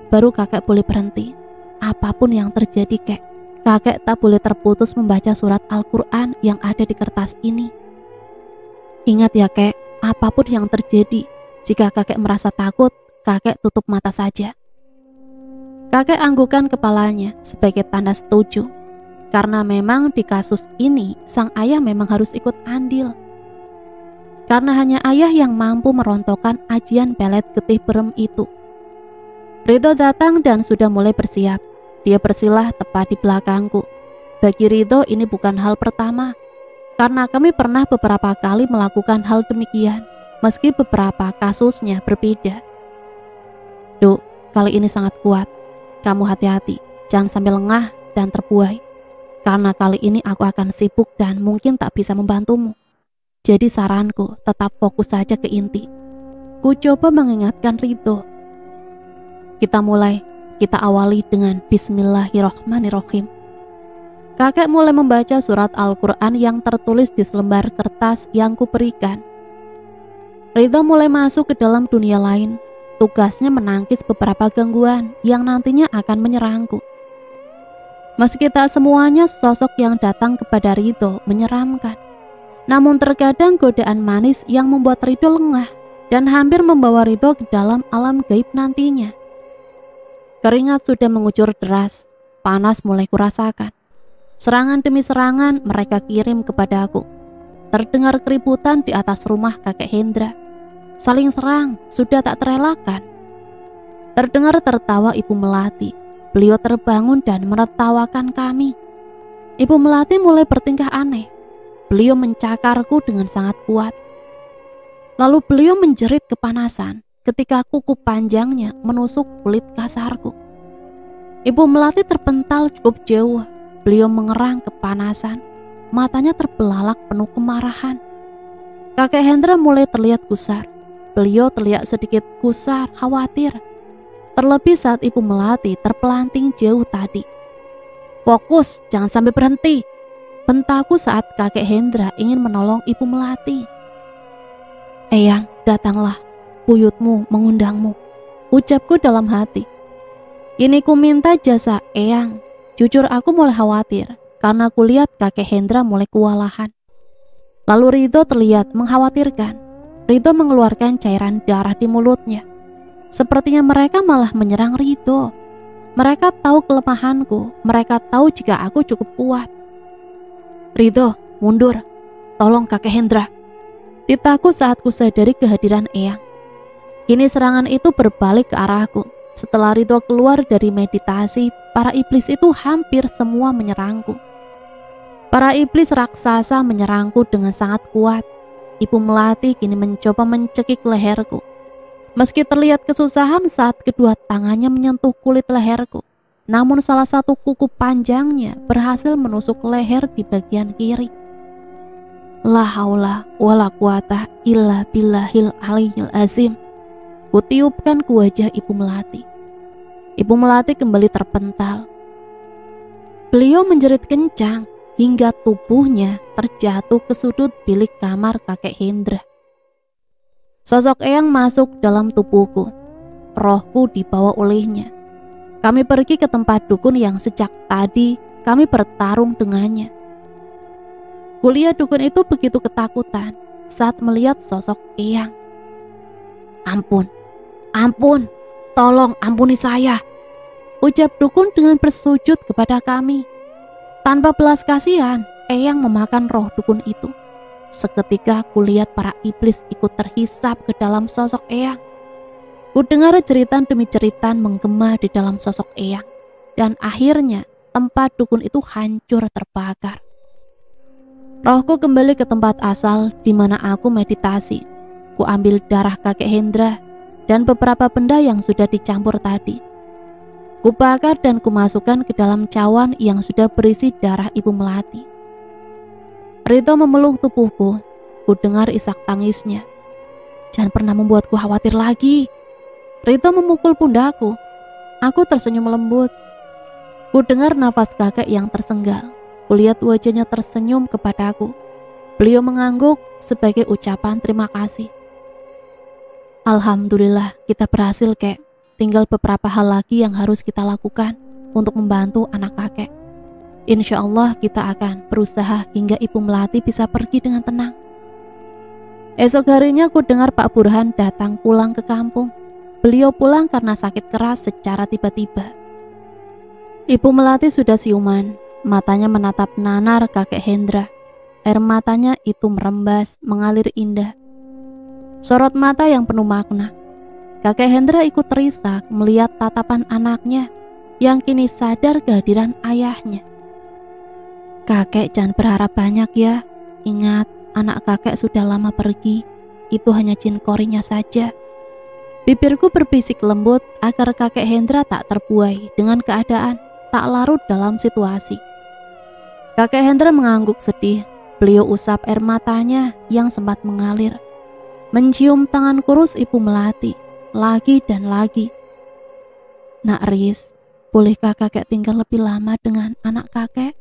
Baru kakek boleh berhenti. Apapun yang terjadi, kek, kakek tak boleh terputus membaca surat Al-Quran yang ada di kertas ini. Ingat ya, kek, apapun yang terjadi, jika kakek merasa takut, kakek tutup mata saja." Kakek anggukan kepalanya sebagai tanda setuju. Karena memang di kasus ini sang ayah memang harus ikut andil. Karena hanya ayah yang mampu merontokkan ajian pelet getih berem itu. Ridho datang dan sudah mulai bersiap. Dia bersilah tepat di belakangku. Bagi Ridho ini bukan hal pertama, karena kami pernah beberapa kali melakukan hal demikian, meski beberapa kasusnya berbeda. "Duk, kali ini sangat kuat. Kamu hati-hati, jangan sampai lengah dan terbuai. Karena kali ini aku akan sibuk dan mungkin tak bisa membantumu. Jadi saranku, tetap fokus saja ke inti." Ku coba mengingatkan Ridho. Kita awali dengan Bismillahirrohmanirrohim. Kakek mulai membaca surat Al-Quran yang tertulis di selembar kertas yang kuberikan. Ridho mulai masuk ke dalam dunia lain. Tugasnya menangkis beberapa gangguan yang nantinya akan menyerangku. Meski tak semuanya sosok yang datang kepada Ridho menyeramkan, namun terkadang godaan manis yang membuat Ridho lengah dan hampir membawa Ridho ke dalam alam gaib nantinya. Keringat sudah mengucur deras, panas mulai kurasakan. Serangan demi serangan mereka kirim kepada aku. Terdengar keributan di atas rumah kakek Hendra. Saling serang sudah tak terelakkan. Terdengar tertawa Ibu Melati. Beliau terbangun dan menertawakan kami. Ibu Melati mulai bertingkah aneh. beliau mencakarku dengan sangat kuat. Lalu beliau menjerit kepanasan ketika kuku panjangnya menusuk kulit kasarku. Ibu Melati terpental cukup jauh. Beliau mengerang kepanasan, matanya terbelalak penuh kemarahan. Kakek Hendra mulai terlihat gusar. Beliau terlihat sedikit gusar, khawatir. Terlebih saat Ibu Melati terpelanting jauh tadi. "Fokus, jangan sampai berhenti," bentakku saat kakek Hendra ingin menolong Ibu Melati. "Eyang, datanglah, buyutmu mengundangmu," ucapku dalam hati. "Kini ku minta jasa Eyang." Jujur aku mulai khawatir karena aku lihat kakek Hendra mulai kewalahan. Lalu Ridho terlihat mengkhawatirkan. Ridho mengeluarkan cairan darah di mulutnya. Sepertinya mereka malah menyerang Ridho. Mereka tahu kelemahanku, mereka tahu jika aku cukup kuat. "Ridho, mundur, tolong kakek Hendra," titahku saat ku sadari kehadiran Eyang. Kini serangan itu berbalik ke arahku. Setelah Ridho keluar dari meditasi, para iblis itu hampir semua menyerangku. Para iblis raksasa menyerangku dengan sangat kuat. Ibu Melati kini mencoba mencekik leherku. Meski terlihat kesusahan saat kedua tangannya menyentuh kulit leherku, namun salah satu kuku panjangnya berhasil menusuk leher di bagian kiri. La haula wala quwata illa billahil aliyil azim. Kutiupkan ke wajah Ibu Melati. Ibu Melati kembali terpental. Beliau menjerit kencang hingga tubuhnya terjatuh ke sudut bilik kamar kakek Hendra. Sosok Eyang masuk dalam tubuhku. Rohku dibawa olehnya. Kami pergi ke tempat dukun yang sejak tadi kami bertarung dengannya. Kulihat dukun itu begitu ketakutan saat melihat sosok Eyang. "Ampun, ampun, tolong ampuni saya," ucap dukun dengan bersujud kepada kami. Tanpa belas kasihan, Eyang memakan roh dukun itu. Seketika kulihat para iblis ikut terhisap ke dalam sosok Eyang. Kudengar jeritan demi jeritan menggema di dalam sosok Eyang. Dan akhirnya tempat dukun itu hancur terbakar. Rohku kembali ke tempat asal di mana aku meditasi. Ku ambil darah kakek Hendra dan beberapa benda yang sudah dicampur tadi. Kubakar dan kumasukkan ke dalam cawan yang sudah berisi darah Ibu Melati. Ridho memeluk tubuhku. Ku dengar isak tangisnya. "Jangan pernah membuatku khawatir lagi." Ridho memukul pundakku. Aku tersenyum lembut. Ku dengar nafas kakek yang tersenggal. Kulihat wajahnya tersenyum kepadaku. Beliau mengangguk sebagai ucapan terima kasih. "Alhamdulillah kita berhasil, Kek. Tinggal beberapa hal lagi yang harus kita lakukan untuk membantu anak kakek. Insya Allah kita akan berusaha hingga Ibu Melati bisa pergi dengan tenang." Esok harinya ku dengar Pak Burhan datang pulang ke kampung. Beliau pulang karena sakit keras secara tiba-tiba. Ibu Melati sudah siuman. Matanya menatap nanar kakek Hendra. Air matanya itu merembas, mengalir indah. Sorot mata yang penuh makna. Kakek Hendra ikut terisak melihat tatapan anaknya yang kini sadar kehadiran ayahnya. "Kakek jangan berharap banyak ya. Ingat, anak kakek sudah lama pergi. Itu hanya jin korinya saja." Bibirku berbisik lembut agar kakek Hendra tak terbuai dengan keadaan tak larut dalam situasi. Kakek Hendra mengangguk sedih. Beliau usap air matanya yang sempat mengalir. Mencium tangan kurus Ibu Melati lagi dan lagi. "Nak Riz, bolehkah kakek tinggal lebih lama dengan anak kakek?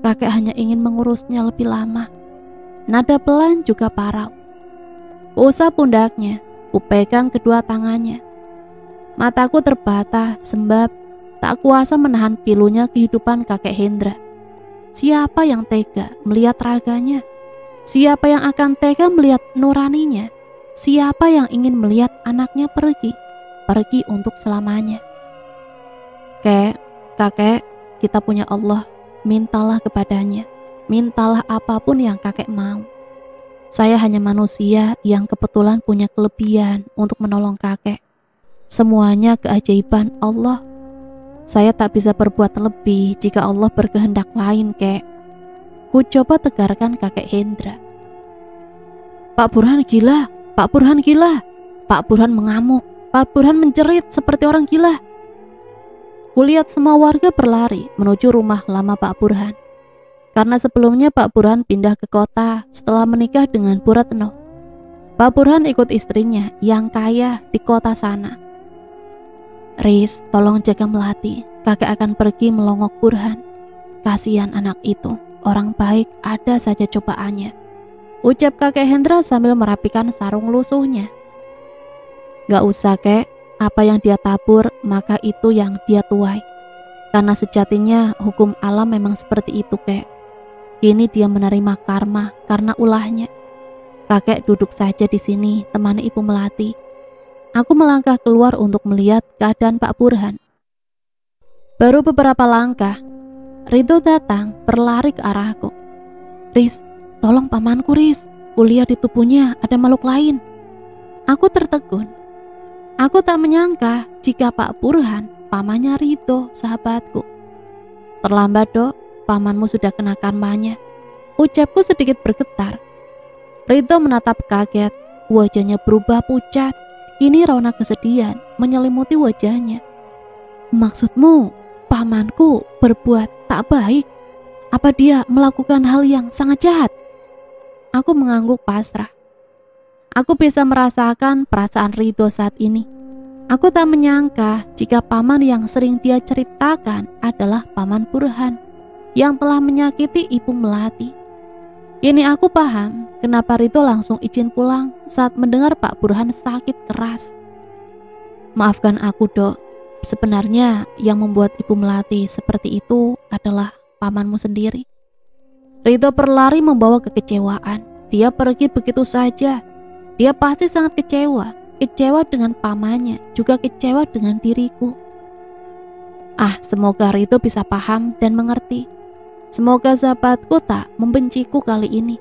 Kakek hanya ingin mengurusnya lebih lama." Nada pelan juga parau. Kuusap pundaknya, kupegang kedua tangannya. Mataku terbata sebab tak kuasa menahan pilunya kehidupan kakek Hendra. Siapa yang tega melihat raganya? Siapa yang akan tega melihat nuraninya? Siapa yang ingin melihat anaknya pergi untuk selamanya? "Kek, kakek, kita punya Allah. Mintalah kepadanya. Mintalah apapun yang kakek mau. Saya hanya manusia yang kebetulan punya kelebihan untuk menolong kakek. Semuanya keajaiban Allah. Saya tak bisa berbuat lebih jika Allah berkehendak lain, Kek." Ku coba tegarkan kakek Hendra. Pak Burhan gila, Pak Burhan gila. Pak Burhan mengamuk, Pak Burhan menjerit seperti orang gila. Kulihat semua warga berlari menuju rumah lama Pak Burhan. Karena sebelumnya Pak Burhan pindah ke kota setelah menikah dengan Bu Retno. Pak Burhan ikut istrinya yang kaya di kota sana. Riz, tolong jaga Melati, kakek akan pergi melongok Burhan. Kasihan anak itu, orang baik ada saja cobaannya, ucap kakek Hendra sambil merapikan sarung lusuhnya. Gak usah kek, apa yang dia tabur maka itu yang dia tuai. Karena sejatinya hukum alam memang seperti itu kek. Kini dia menerima karma karena ulahnya. Kakek duduk saja di sini temani Ibu Melati. Aku melangkah keluar untuk melihat keadaan Pak Burhan. Baru beberapa langkah, Ridho datang berlari ke arahku. Riz, tolong pamanku Riz, kulihat di tubuhnya ada makhluk lain. Aku tertegun. Aku tak menyangka jika Pak Burhan pamannya Ridho, sahabatku. Terlambat dok, pamanmu sudah kena karmanya, ucapku sedikit bergetar. Ridho menatap kaget, wajahnya berubah pucat. Kini rauna kesedihan menyelimuti wajahnya. Maksudmu, pamanku berbuat tak baik? Apa dia melakukan hal yang sangat jahat? Aku mengangguk pasrah. Aku bisa merasakan perasaan Ridho saat ini. Aku tak menyangka jika paman yang sering dia ceritakan adalah paman Burhan yang telah menyakiti Ibu Melati. Kini aku paham kenapa Ridho langsung izin pulang saat mendengar Pak Burhan sakit keras. Maafkan aku dok, sebenarnya yang membuat Ibu Melati seperti itu adalah pamanmu sendiri. Ridho berlari membawa kekecewaan. Dia pergi begitu saja. Dia pasti sangat kecewa. Kecewa dengan pamannya, juga kecewa dengan diriku. Semoga Ridho bisa paham dan mengerti. Semoga sahabatku tak membenciku kali ini.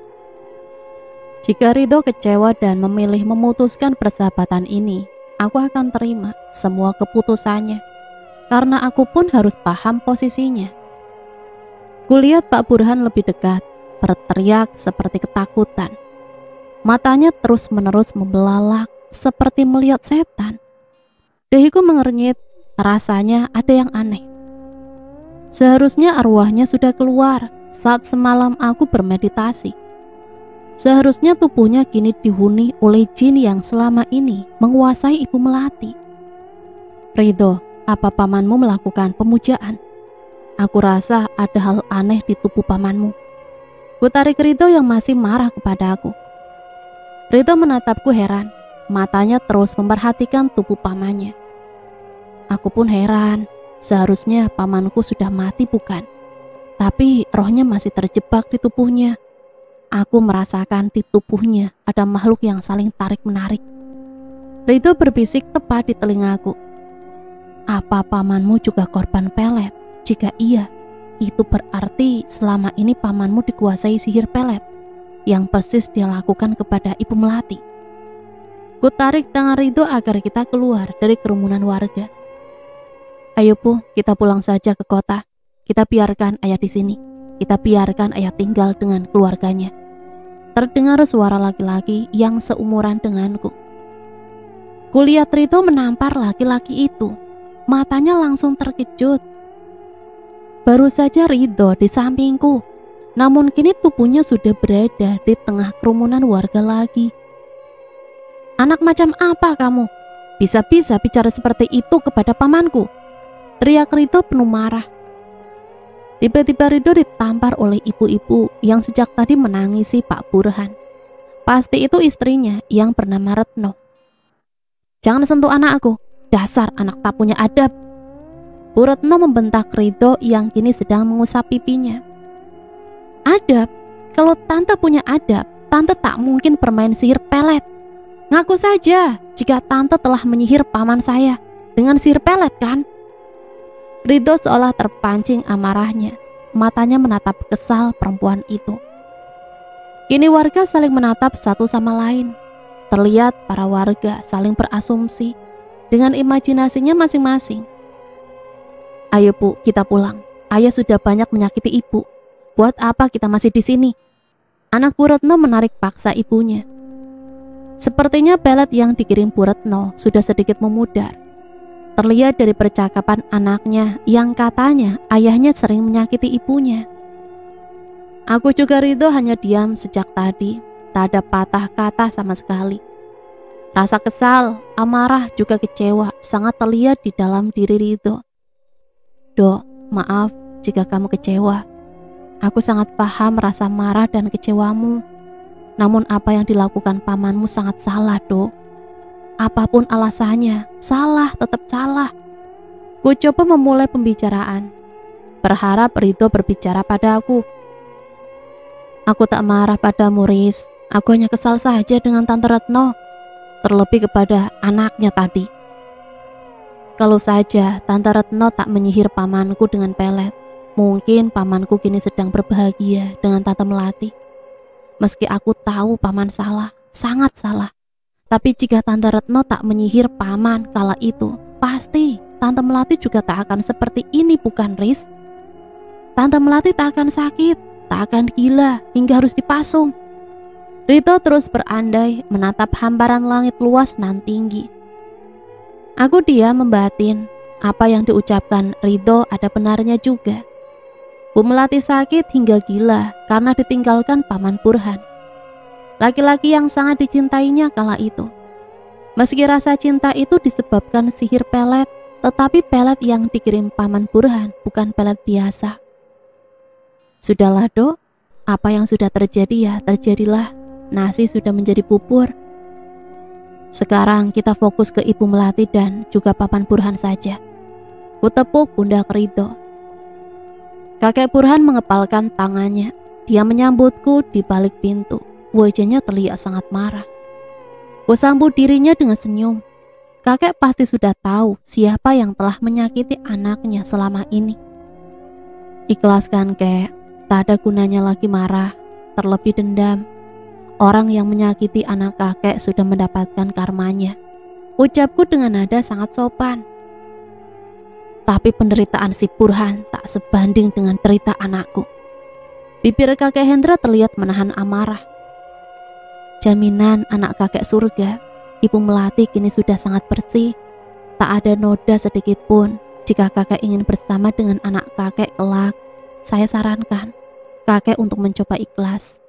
Jika Ridho kecewa dan memilih memutuskan persahabatan ini, aku akan terima semua keputusannya. Karena aku pun harus paham posisinya. Kulihat Pak Burhan lebih dekat, berteriak seperti ketakutan. Matanya terus-menerus membelalak seperti melihat setan. Dahiku mengernyit, rasanya ada yang aneh. Seharusnya arwahnya sudah keluar saat semalam aku bermeditasi. Seharusnya tubuhnya kini dihuni oleh jin yang selama ini menguasai Ibu Melati. Ridho, apa pamanmu melakukan pemujaan? Aku rasa ada hal aneh di tubuh pamanmu. Ku tarik Ridho yang masih marah kepada aku. Ridho menatapku heran, matanya terus memperhatikan tubuh pamannya. Aku pun heran, seharusnya pamanku sudah mati bukan? Tapi rohnya masih terjebak di tubuhnya. Aku merasakan di tubuhnya ada makhluk yang saling tarik-menarik. Ridho berbisik tepat di telingaku. Apa pamanmu juga korban pelet? Jika iya, itu berarti selama ini pamanmu dikuasai sihir pelet yang persis dia lakukan kepada Ibu Melati. Ku tarik tangan Ridho agar kita keluar dari kerumunan warga. Ayo Bu, kita pulang saja ke kota. Kita biarkan ayah di sini. Kita biarkan ayah tinggal dengan keluarganya. Terdengar suara laki-laki yang seumuran denganku. Kulihat Ridho menampar laki-laki itu. Matanya langsung terkejut. Baru saja Ridho di sampingku, namun kini tubuhnya sudah berada di tengah kerumunan warga lagi. Anak macam apa kamu? Bisa-bisa bicara seperti itu kepada pamanku, teriak Ridho penuh marah. Tiba-tiba Ridho ditampar oleh ibu-ibu yang sejak tadi menangisi Pak Burhan. Pasti itu istrinya yang bernama Retno. Jangan sentuh anakku, dasar anak tak punya adab. Bu Retno membentak Ridho yang kini sedang mengusap pipinya. Adab? Kalau tante punya adab, tante tak mungkin bermain sihir pelet. Ngaku saja jika tante telah menyihir paman saya dengan sihir pelet kan? Ridho seolah terpancing amarahnya. Matanya menatap kesal perempuan itu. Kini warga saling menatap satu sama lain. Terlihat para warga saling berasumsi dengan imajinasinya masing-masing. Ayo Bu, kita pulang. Ayah sudah banyak menyakiti ibu. buat apa kita masih di sini? Anak Bu Retno menarik paksa ibunya. Sepertinya pelet yang dikirim Bu Retno sudah sedikit memudar. Terlihat dari percakapan anaknya yang katanya ayahnya sering menyakiti ibunya. Aku juga Ridho hanya diam sejak tadi, tak ada patah kata sama sekali. Rasa kesal, amarah juga kecewa sangat terlihat di dalam diri Ridho. Dok, maaf jika kamu kecewa. Aku sangat paham rasa marah dan kecewamu. Namun apa yang dilakukan pamanmu sangat salah, Dok. Apapun alasannya, salah tetap salah. Ku coba memulai pembicaraan, berharap Ridho berbicara pada aku. Aku tak marah padamu, Riz. Aku hanya kesal saja dengan Tante Retno, terlebih kepada anaknya tadi. Kalau saja Tante Retno tak menyihir pamanku dengan pelet, mungkin pamanku kini sedang berbahagia dengan Tante Melati. Meski aku tahu paman salah, sangat salah. Tapi jika Tante Retno tak menyihir paman kala itu, pasti Tante Melati juga tak akan seperti ini, bukan, Riz? Tante Melati tak akan sakit, tak akan gila hingga harus dipasung. Ridho terus berandai menatap hamparan langit luas nan tinggi. Aku diam membatin, apa yang diucapkan Ridho ada benarnya juga. Bu Melati sakit hingga gila karena ditinggalkan Paman Burhan, laki-laki yang sangat dicintainya kala itu. Meski rasa cinta itu disebabkan sihir pelet, tetapi pelet yang dikirim Paman Burhan bukan pelet biasa. Sudahlah, Dok, apa yang sudah terjadi ya terjadilah. Nasi sudah menjadi bubur. Sekarang kita fokus ke Ibu Melati dan juga Paman Burhan saja. Kutepuk pundak Ridho. Kakek Burhan mengepalkan tangannya. Dia menyambutku di balik pintu. Wajahnya terlihat sangat marah. Kusambut dirinya dengan senyum. Kakek pasti sudah tahu siapa yang telah menyakiti anaknya selama ini. Ikhlaskan, Kek. Tak ada gunanya lagi marah, terlebih dendam. Orang yang menyakiti anak kakek sudah mendapatkan karmanya. Ucapku dengan nada sangat sopan. Tapi penderitaan si Burhan tak sebanding dengan derita anakku. Bibir kakek Hendra terlihat menahan amarah. Jaminan anak kakek surga, Ibu Melati kini sudah sangat bersih. Tak ada noda sedikit pun. Jika kakek ingin bersama dengan anak kakek kelak, saya sarankan kakek untuk mencoba ikhlas.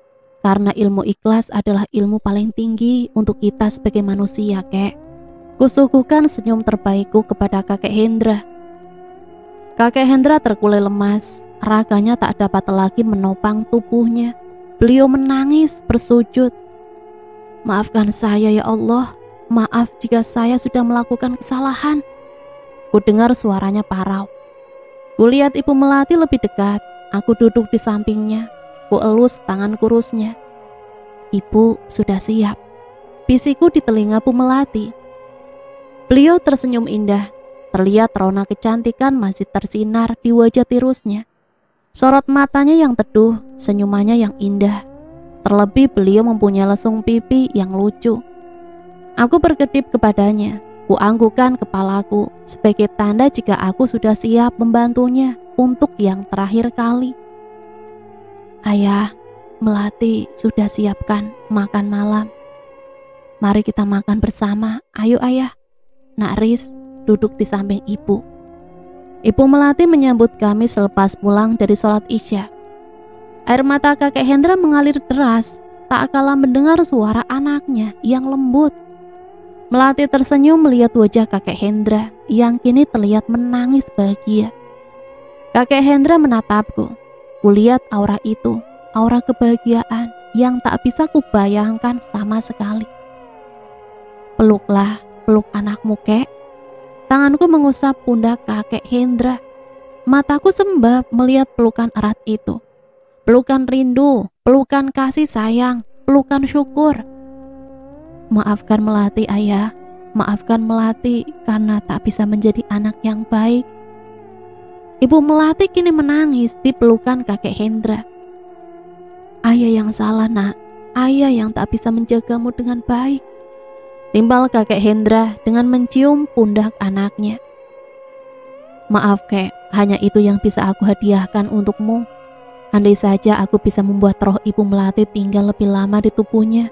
Karena ilmu ikhlas adalah ilmu paling tinggi untuk kita sebagai manusia, Kek. Kusuguhkan senyum terbaikku kepada kakek Hendra. Kakek Hendra terkulai lemas, raganya tak dapat lagi menopang tubuhnya. Beliau menangis bersujud. Maafkan saya ya Allah, maaf jika saya sudah melakukan kesalahan. Ku dengar suaranya parau. Kulihat Ibu Melati lebih dekat, aku duduk di sampingnya. Ku elus tangan kurusnya. Ibu sudah siap, bisikku di telinga Bu Melati. Beliau tersenyum indah. Terlihat rona kecantikan masih tersinar di wajah tirusnya. Sorot matanya yang teduh, senyumannya yang indah. Terlebih beliau mempunyai lesung pipi yang lucu. Aku berkedip kepadanya. Ku anggukan kepalaku sebagai tanda jika aku sudah siap membantunya untuk yang terakhir kali. Ayah, Melati sudah siapkan makan malam. Mari kita makan bersama. Ayo ayah. Nak Riz duduk di samping ibu. Ibu Melati menyambut kami selepas pulang dari sholat Isya. Air mata kakek Hendra mengalir deras, tak kalah mendengar suara anaknya yang lembut. Melati tersenyum melihat wajah kakek Hendra yang kini terlihat menangis bahagia. Kakek Hendra menatapku. Kulihat aura itu, aura kebahagiaan yang tak bisa kubayangkan sama sekali. Peluklah, peluk anakmu, Kek. Tanganku mengusap pundak kakek Hendra. Mataku sembab melihat pelukan erat itu. Pelukan rindu, pelukan kasih sayang, pelukan syukur. Maafkan Melati, ayah. Maafkan Melati karena tak bisa menjadi anak yang baik. Ibu Melati kini menangis di pelukan kakek Hendra. Ayah yang salah, nak. Ayah yang tak bisa menjagamu dengan baik. Timbal kakek Hendra dengan mencium pundak anaknya. Maaf, Kek, hanya itu yang bisa aku hadiahkan untukmu. Andai saja aku bisa membuat roh Ibu Melati tinggal lebih lama di tubuhnya.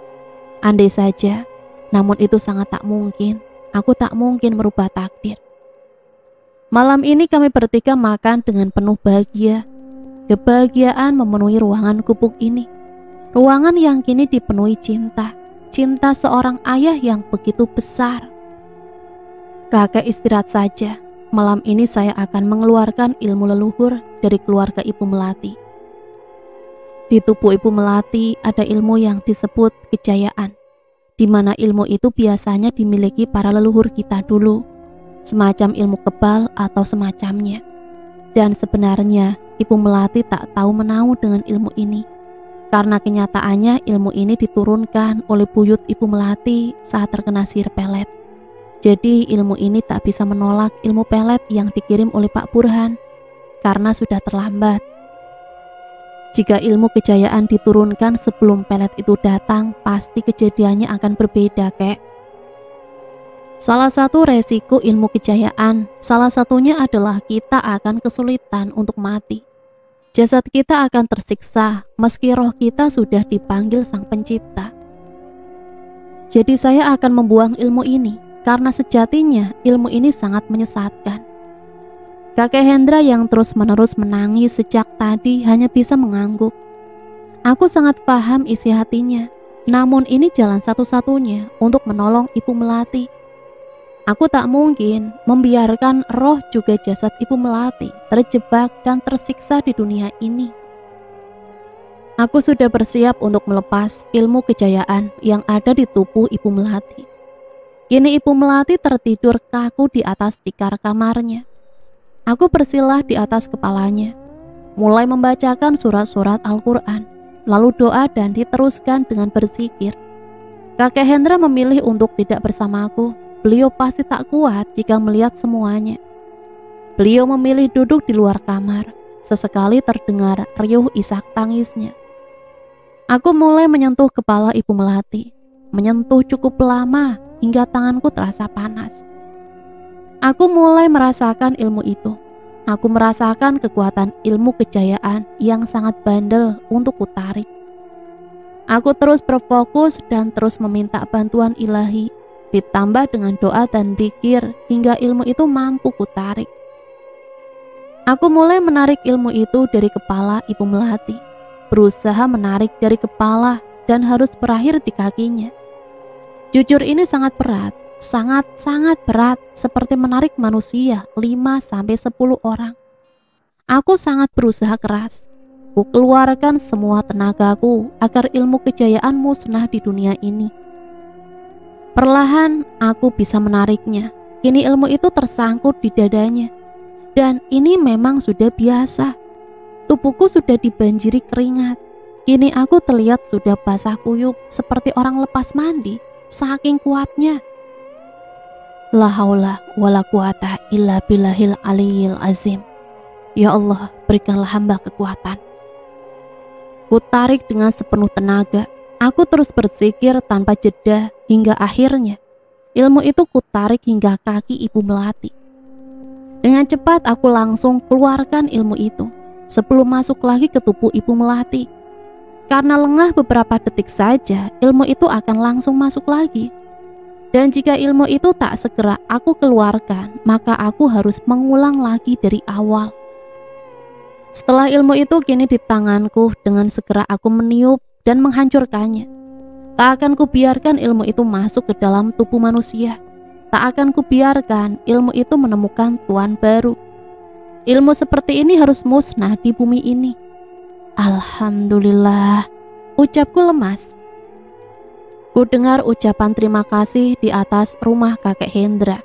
Andai saja, namun itu sangat tak mungkin. Aku tak mungkin merubah takdir. Malam ini kami bertiga makan dengan penuh bahagia. Kebahagiaan memenuhi ruangan gubuk ini. Ruangan yang kini dipenuhi cinta. Cinta seorang ayah yang begitu besar. Kakek istirahat saja. Malam ini saya akan mengeluarkan ilmu leluhur dari keluarga Ibu Melati. Di tubuh Ibu Melati ada ilmu yang disebut kejayaan, di mana ilmu itu biasanya dimiliki para leluhur kita dulu, semacam ilmu kebal atau semacamnya. Dan sebenarnya Ibu Melati tak tahu menahu dengan ilmu ini, karena kenyataannya ilmu ini diturunkan oleh buyut Ibu Melati saat terkena sihir pelet. Jadi ilmu ini tak bisa menolak ilmu pelet yang dikirim oleh Pak Burhan, karena sudah terlambat. Jika ilmu kejayaan diturunkan sebelum pelet itu datang, pasti kejadiannya akan berbeda, kek. Salah satu resiko ilmu kejayaan, salah satunya adalah kita akan kesulitan untuk mati. Jasad kita akan tersiksa meski roh kita sudah dipanggil Sang Pencipta. Jadi saya akan membuang ilmu ini, karena sejatinya ilmu ini sangat menyesatkan. Kakek Hendra yang terus-menerus menangis sejak tadi hanya bisa mengangguk. Aku sangat paham isi hatinya, namun ini jalan satu-satunya untuk menolong Ibu Melati. Aku tak mungkin membiarkan roh juga jasad Ibu Melati terjebak dan tersiksa di dunia ini. Aku sudah bersiap untuk melepas ilmu kejayaan yang ada di tubuh Ibu Melati. Kini Ibu Melati tertidur kaku di atas tikar kamarnya. Aku bersilah di atas kepalanya, mulai membacakan surat-surat Al-Quran, lalu doa dan diteruskan dengan berzikir. Kakek Hendra memilih untuk tidak bersamaku. Beliau pasti tak kuat jika melihat semuanya. Beliau memilih duduk di luar kamar. Sesekali terdengar riuh isak tangisnya. Aku mulai menyentuh kepala Ibu Melati, menyentuh cukup lama hingga tanganku terasa panas. Aku mulai merasakan ilmu itu. Aku merasakan kekuatan ilmu kejayaan yang sangat bandel untuk kutarik. Aku terus berfokus dan terus meminta bantuan ilahi, ditambah dengan doa dan dzikir hingga ilmu itu mampu kutarik. Aku mulai menarik ilmu itu dari kepala Ibu Melati, berusaha menarik dari kepala dan harus berakhir di kakinya. Jujur ini sangat berat. Sangat-sangat berat, seperti menarik manusia 5-10 orang. Aku sangat berusaha keras. Ku keluarkan semua tenagaku agar ilmu kejayaan musnah di dunia ini. Perlahan aku bisa menariknya. Kini ilmu itu tersangkut di dadanya. Dan ini memang sudah biasa. Tubuhku sudah dibanjiri keringat. Kini aku terlihat sudah basah kuyup seperti orang lepas mandi, saking kuatnya. La haula wala quwata illa billahil aliyil azim. Ya Allah, berikanlah hamba kekuatan. Ku tarik dengan sepenuh tenaga. Aku terus berzikir tanpa jeda hingga akhirnya ilmu itu ku tarik hingga kaki Ibu Melati. Dengan cepat aku langsung keluarkan ilmu itu sebelum masuk lagi ke tubuh Ibu Melati. Karena lengah beberapa detik saja, ilmu itu akan langsung masuk lagi. Dan jika ilmu itu tak segera aku keluarkan, maka aku harus mengulang lagi dari awal. Setelah ilmu itu kini di tanganku, dengan segera aku meniup dan menghancurkannya. Tak akan kubiarkan ilmu itu masuk ke dalam tubuh manusia. Tak akan kubiarkan ilmu itu menemukan tuan baru. Ilmu seperti ini harus musnah di bumi ini. Alhamdulillah, ucapku lemas. Ku dengar ucapan terima kasih di atas rumah kakek Hendra.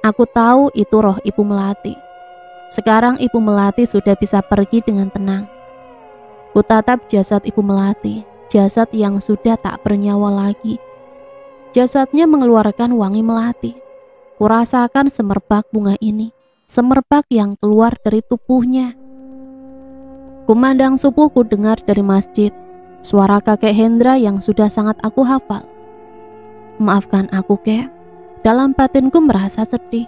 Aku tahu itu roh Ibu Melati. Sekarang Ibu Melati sudah bisa pergi dengan tenang. Ku tatap jasad Ibu Melati, jasad yang sudah tak bernyawa lagi. Jasadnya mengeluarkan wangi melati. Ku rasakan semerbak bunga ini, semerbak yang keluar dari tubuhnya. Kumandang subuh ku dengar dari masjid. Suara kakek Hendra yang sudah sangat aku hafal. Maafkan aku, kek. Dalam batinku merasa sedih.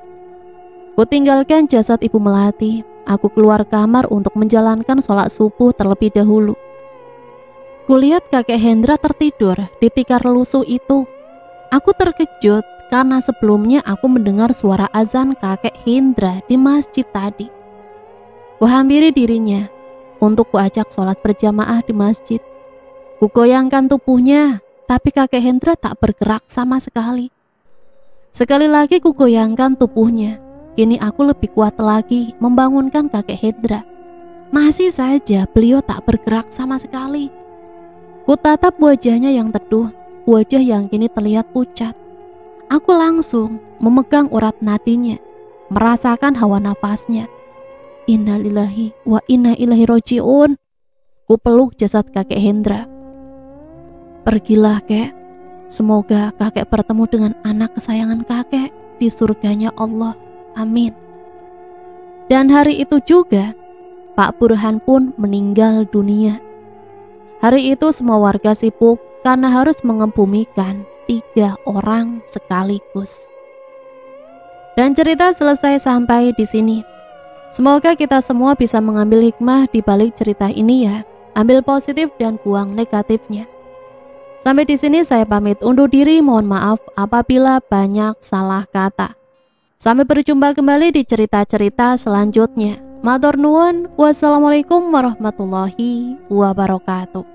Ku tinggalkan jasad Ibu Melati. aku keluar kamar untuk menjalankan sholat subuh terlebih dahulu. Kulihat kakek Hendra tertidur di tikar lusuh itu. Aku terkejut karena sebelumnya aku mendengar suara azan kakek Hendra di masjid tadi. Kuhampiri dirinya untuk kuajak sholat berjamaah di masjid. Kugoyangkan tubuhnya, tapi kakek Hendra tak bergerak sama sekali. Sekali lagi kugoyangkan tubuhnya. Kini aku lebih kuat lagi membangunkan kakek Hendra. Masih saja beliau tak bergerak sama sekali. Kutatap wajahnya yang teduh, wajah yang kini terlihat pucat. Aku langsung memegang urat nadinya, merasakan hawa nafasnya. Innalillahi wa inna ilaihi roji'un. Ku peluk jasad kakek Hendra. Pergilah kek, semoga kakek bertemu dengan anak kesayangan kakek di surganya Allah, amin. Dan hari itu juga Pak Burhan pun meninggal dunia. Hari itu semua warga sibuk karena harus mengebumikan 3 orang sekaligus. Dan cerita selesai sampai di sini. Semoga kita semua bisa mengambil hikmah di balik cerita ini ya. Ambil positif dan buang negatifnya. Sampai di sini saya pamit undur diri, mohon maaf apabila banyak salah kata. Sampai berjumpa kembali di cerita-cerita selanjutnya. Matur nuwun, wassalamualaikum warahmatullahi wabarakatuh.